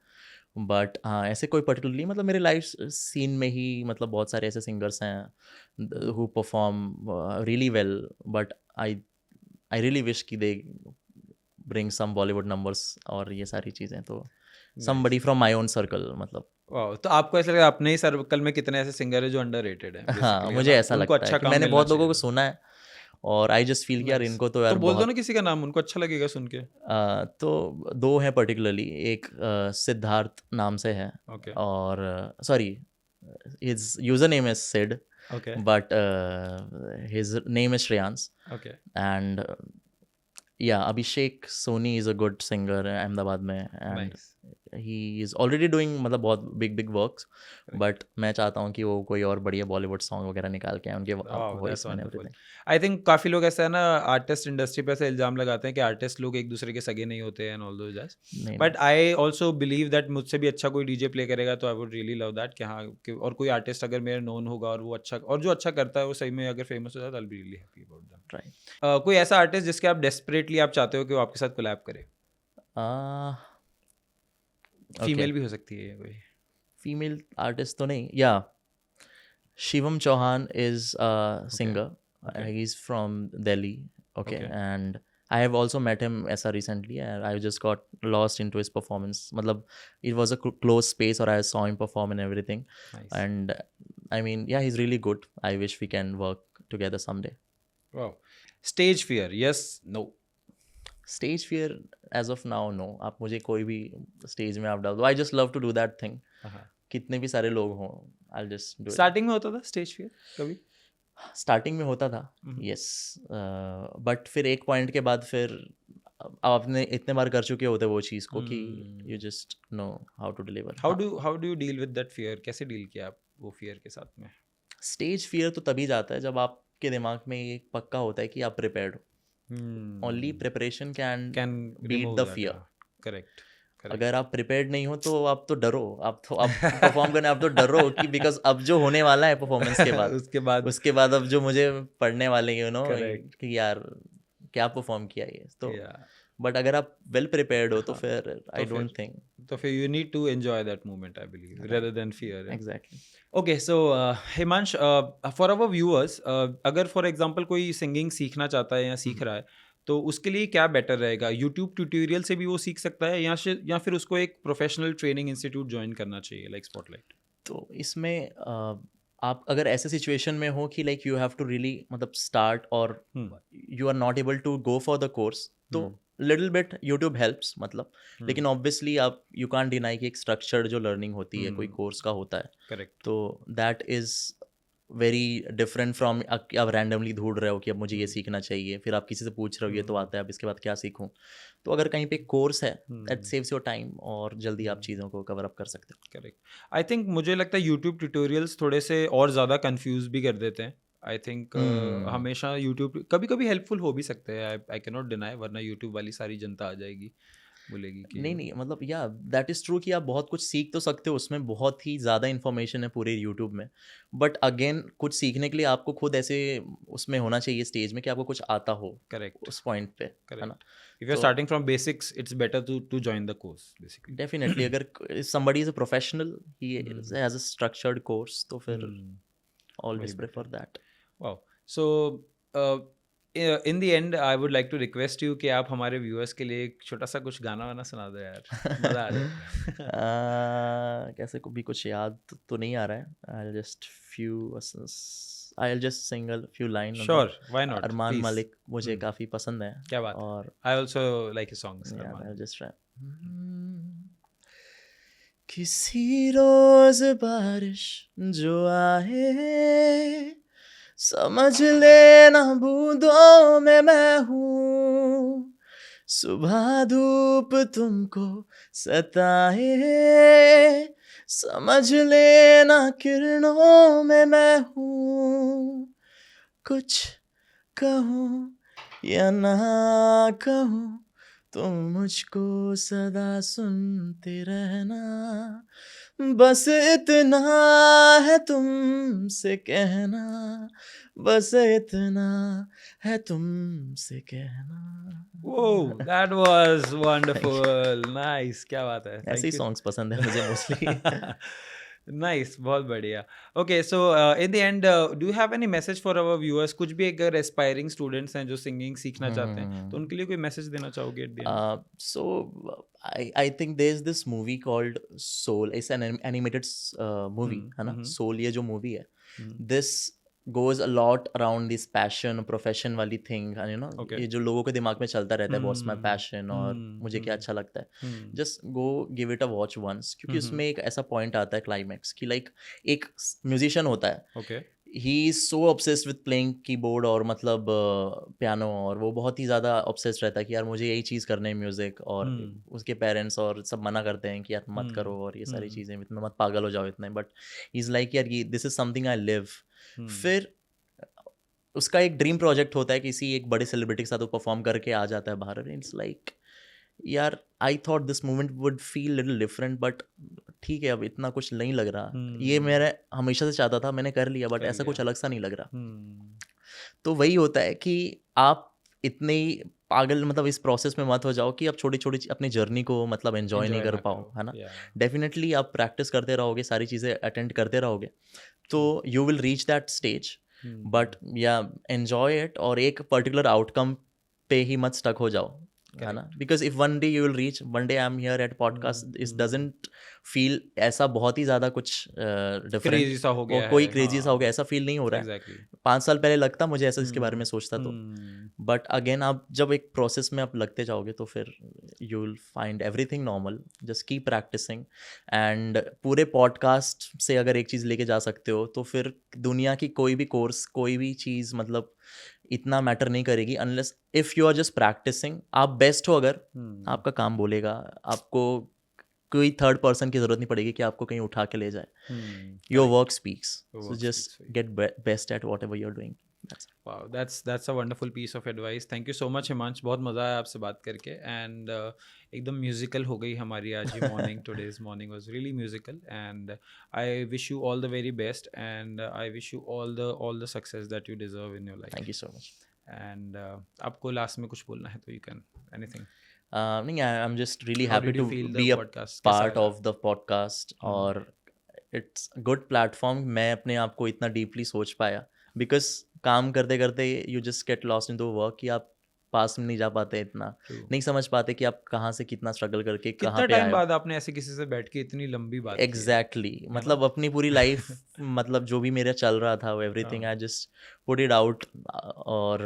बट हाँ, ऐसे कोई पर्टिकुलरली मतलब मेरे लाइफ सीन में ही मतलब बहुत सारे ऐसे सिंगर्स हैं who perform really well. But I really wish कि they bring some Bollywood numbers और ये सारी चीज़ें. तो somebody from my own circle मतलब. वाह, तो आपको ऐसा लगा अपने ही सर्कल में कितने ऐसे सिंगर है जो अंडररेटेड है? हाँ, मुझे ऐसा लगता है कि मैंने बहुत लोगों को सुना है और आई जस्ट फील कि यार इनको तो यार बोल दो ना किसी का नाम, उनको अच्छा लगेगा सुन के. तो दो हैं पर्टिकुलरली. एक सिद्धार्थ नाम से है. Okay. और sorry, his user name is Sid. Okay. But his name is Shreyansh. Okay. And yeah Abhishek Soni is a good singer Ahmedabad में. And Nice. He is already doing मतलब बहुत बिग वर्क्स. बट मैं चाहता हूँ कि वो कोई और बढ़िया बॉलीवुड सॉन्ग वगैरह निकाल के आए उनके वॉइस में एवरीथिंग. आई थिंक काफ़ी लोग ऐसा है ना आर्टिस्ट इंडस्ट्री पे ऐसे इल्ज़ाम लगाते हैं कि आर्टिस्ट लोग एक दूसरे के सगे नहीं होते हैं and all those just. But I also believe that मुझसे भी अच्छा कोई डीजे प्ले करेगा तो I would really love that कि हाँ और कोई आर्टिस्ट अगर मेरा नोन होगा और वो अच्छा और जो अच्छा करता है वो सही में अगर फेमस हो जाता है I will be really happy about that. Right. कोई ऐसा आर्टिस्ट जिसके आप डेस्परेटली आप चाहते हो कि वो आपके साथ कोलैब करे? फीमेल भी हो सकती है कोई. फीमेल आर्टिस्ट तो नहीं. या Shivam Chauhan is singer. He is from Delhi. Okay. And I have also met him ऐसा recently and I just got lost into his performance. मतलब it was a closed space or I saw him perform and everything. Nice. And I mean yeah, he's really good. I wish we can work together someday. Wow. Stage fear, yes, no? Stage fear as of now no. आप मुझे कोई भी stage में आप डाल दो. I just love to do that thing. कितने भी सारे लोग हों, I'll just do it. Starting में होता था stage fear कभी? स्टार्टिंग में होता था. यस. बट फिर एक पॉइंट के बाद फिर आपने इतने बार कर चुके होते वो चीज़ को कि you just know how to deliver. How do you deal with that fear? कैसे डील किया आप वो फियर के साथ में? स्टेज फियर तो तभी जाता है जब आपके दिमाग में एक पक्का होता है कि आप प्रिपेयर्ड हो. Only preparation can beat the fear. Correct. अगर आप प्रिपेयर्ड नहीं हो तो आप तो डरो. आप परफॉर्म करने आप तो डरो कि बिकॉज अब जो होने वाला है परफॉर्मेंस के बाद उसके बाद अब जो मुझे पढ़ने वाले यू नो कि यार क्या परफॉर्म किया ये. तो बट अगर आप वेल प्रिपेयर्ड हो तो फिर आई डोंट थिंक तो फिर you need to enjoy that moment I believe rather than fear. Exactly. Okay, so Himansh, for our viewers, अगर फॉर एग्जांपल कोई सिंगिंग सीखना चाहता है या सीख रहा है तो उसके लिए क्या बेटर रहेगा? यूट्यूब ट्यूटोरियल से भी वो सीख सकता है या फिर उसको एक प्रोफेशनल ट्रेनिंग इंस्टीट्यूट ज्वाइन करना चाहिए लाइक स्पॉटलाइट? तो इसमें आप अगर ऐसे सिचुएशन में हो कि like you have to really मतलब स्टार्ट और you are not able to go for the course, तो लिटिल बिट यूट्यूब हेल्प्स मतलब, लेकिन ऑब्वियसली आप यू कांट डिनाई कि एक स्ट्रक्चर्ड जो लर्निंग होती है कोई कोर्स का होता है, करेक्ट। तो that is very different from आप रैंडमली ढूंढ रहे हो कि अब मुझे ये सीखना चाहिए, फिर आप किसी से पूछ रहे हो ये तो आता है अब इसके बाद क्या सीखूं। तो अगर कहीं पे कोर्स है दैट सेव्स योर टाइम और जल्दी आप चीज़ों को कवर अप कर सकते हो। करेक्ट। आई थिंक मुझे लगता है यूट्यूब ट्यूटोरियल्स थोड़े से और ज़्यादा कंफ्यूज भी कर देते हैं। आई थिंक हमेशा यूट्यूब कभी कभी हेल्पफुल हो भी सकते हैं, आई कैन नॉट डिनाई, वरना यूट्यूब वाली सारी जनता आ जाएगी, बोलेगी कि नहीं नहीं मतलब या दैट इज़ ट्रू कि आप बहुत कुछ सीख तो सकते हो, उसमें बहुत ही ज़्यादा इन्फॉर्मेशन है पूरे यूट्यूब में, बट अगेन कुछ सीखने के लिए आपको खुद ऐसे उसमें होना चाहिए स्टेज में कि आपको कुछ आता हो करेक्ट, उस पॉइंट पे, है ना। करेक्ट। इफ यू आर तो starting from basics it's better to join the course basically. Definitely अगर somebody is a professional he has a structured course तो फिर always prefer that. Wow. So in the end I would like to request you कि आप हमारे viewers के लिए एक छोटा सा कुछ गाना वाना सुना दो यार, मज़ा आ जाए। कैसे को भी कुछ याद तो नहीं आ रहा है। I'll just sing a few lines on sure, that। Why not, Arman please. Malik मुझे काफ़ी पसंद है क्या बात है, और I also like his songs यार अरमान। I'll just try। किसी रोज बारिश जो आए समझ लेना बूंदों में मैं हूँ, सुबह धूप तुमको सताए समझ लेना किरणों में मैं हूँ, कुछ कहूँ या ना कहूँ तुम मुझको सदा सुनते रहना, बस इतना है तुमसे कहना, बस इतना है तुमसे कहना। Whoa, that was wonderful. Nice, क्या बात है, ऐसे ही thank you. सॉन्ग्स पसंद है मुझे मोस्टली। नाइस, बहुत बढ़िया। Okay, so in the end do you have any message for our viewers? कुछ भी अगर एस्पायरिंग स्टूडेंट्स हैं जो सिंगिंग सीखना चाहते हैं, तो उनके लिए कोई मैसेज देना चाहोगे at the end? So I think there's this movie called Soul. It's an animated movie, है ना। Soul ये जो movie है, this goes a lot around this passion profession वाली thing, you know, Okay. ये जो लोगों के दिमाग में चलता रहता है what's my passion और मुझे क्या अच्छा लगता है, just go give it a watch once, क्योंकि उसमें एक ऐसा point आता है climax कि like एक musician होता है, okay. He is so obsessed with playing keyboard और मतलब पियानो, और वो बहुत ही ज़्यादा ऑब्सेस्ड रहता है कि यार मुझे यही चीज़ करना है म्यूज़िक, और उसके पेरेंट्स और सब मना करते हैं कि यार मत करो और ये सारी चीज़ें, इतना मत पागल हो जाओ इतने, बट इज़ लाइक यार ये this is something I live. फिर उसका एक ड्रीम प्रोजेक्ट होता है किसी एक बड़े सेलिब्रिटी के साथ वो परफॉर्म करके आ जाता है बाहर, इट्स लाइक यार I thought this movement would feel little different, but ठीक है अब इतना कुछ नहीं लग रहा, ये मेरा हमेशा से चाहता था, मैंने कर लिया, बट ऐसा कुछ अलग सा नहीं लग रहा। तो वही होता है कि आप इतने ही पागल मतलब इस प्रोसेस में मत हो जाओ कि आप छोटी छोटी अपनी जर्नी को मतलब एंजॉय नहीं कर पाओ, है ना। डेफिनेटली आप प्रैक्टिस करते रहोगे, सारी चीज़ें अटेंड करते रहोगे, तो you will reach that stage, but या एन्जॉय इट, और एक पर्टिकुलर आउटकम पे ही मत स्टक हो जाओ, है ना। Because if one day you will reach, one day I am here at podcast, इस डजंट फील ऐसा बहुत ही ज़्यादा कुछ डिफरेंट क्रेजी सा हो गया कोई है, क्रेजी सा हो गया, ऐसा फील नहीं हो रहा है। एग्जैक्टली। 5 साल पहले लगता मुझे ऐसा इसके बारे में सोचता तो, बट अगेन आप जब एक प्रोसेस में आप लगते जाओगे तो फिर you will find everything normal, just keep practising. And पूरे पॉडकास्ट से अगर एक चीज़ लेके जा सकते हो तो फिर दुनिया की कोई भी कोर्स, कोई भी चीज़ मतलब इतना मैटर नहीं करेगी, unless if you are just practising. आप बेस्ट हो अगर आपका काम बोलेगा, आपको कोई थर्ड पर्सन की जरूरत नहीं पड़ेगी कि आपको कहीं उठा के ले जाए, your work speaks, so just get best at whatever you are doing. Wow, that's a wonderful piece of advice. Thank you so much Himansh, बहुत मज़ा आया आपसे बात करके, एंड एकदम म्यूजिकल हो गई हमारी आज ही morning. Today's morning was really musical, and I wish you all the very best, and I wish you all the success that you deserve in your life. Thank you so much. And आपको last में कुछ बोलना है तो you can, anything. नहीं, I am just really happy to be a part of the podcast, और it's good platform. मैं अपने आप को इतना डीपली सोच पाया, बिकॉज काम करते करते you just get lost in the work कि आप पास में नहीं जा पाते इतना, True. नहीं समझ पाते कि आप कहाँ से कितना स्ट्रगल करके कहाँ कितना पे टाइम आए हो। बाद आपने ऐसे किसी से बैठ के इतनी लंबी बात की है? एग्जैक्टली ना? मतलब अपनी पूरी लाइफ मतलब जो भी मेरा चल रहा था एवरीथिंग हाँ। आई जस्ट पुट इट आउट। और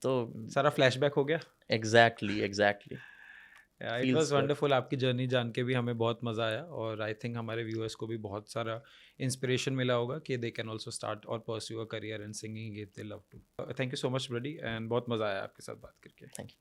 तो सारा फ्लैशबैक हो गया। Exactly exactly it feels was good. Wonderful, आपकी जर्नी जान के भी हमें बहुत मज़ा आया और आई थिंक हमारे व्यूअर्स को भी बहुत सारा इंस्पिरेशन मिला होगा कि दे कैन ऑल्सो स्टार्ट और pursue a career in singing if they love to. Thank you so much buddy, and बहुत मज़ा आया आपके साथ बात करके। Thank you.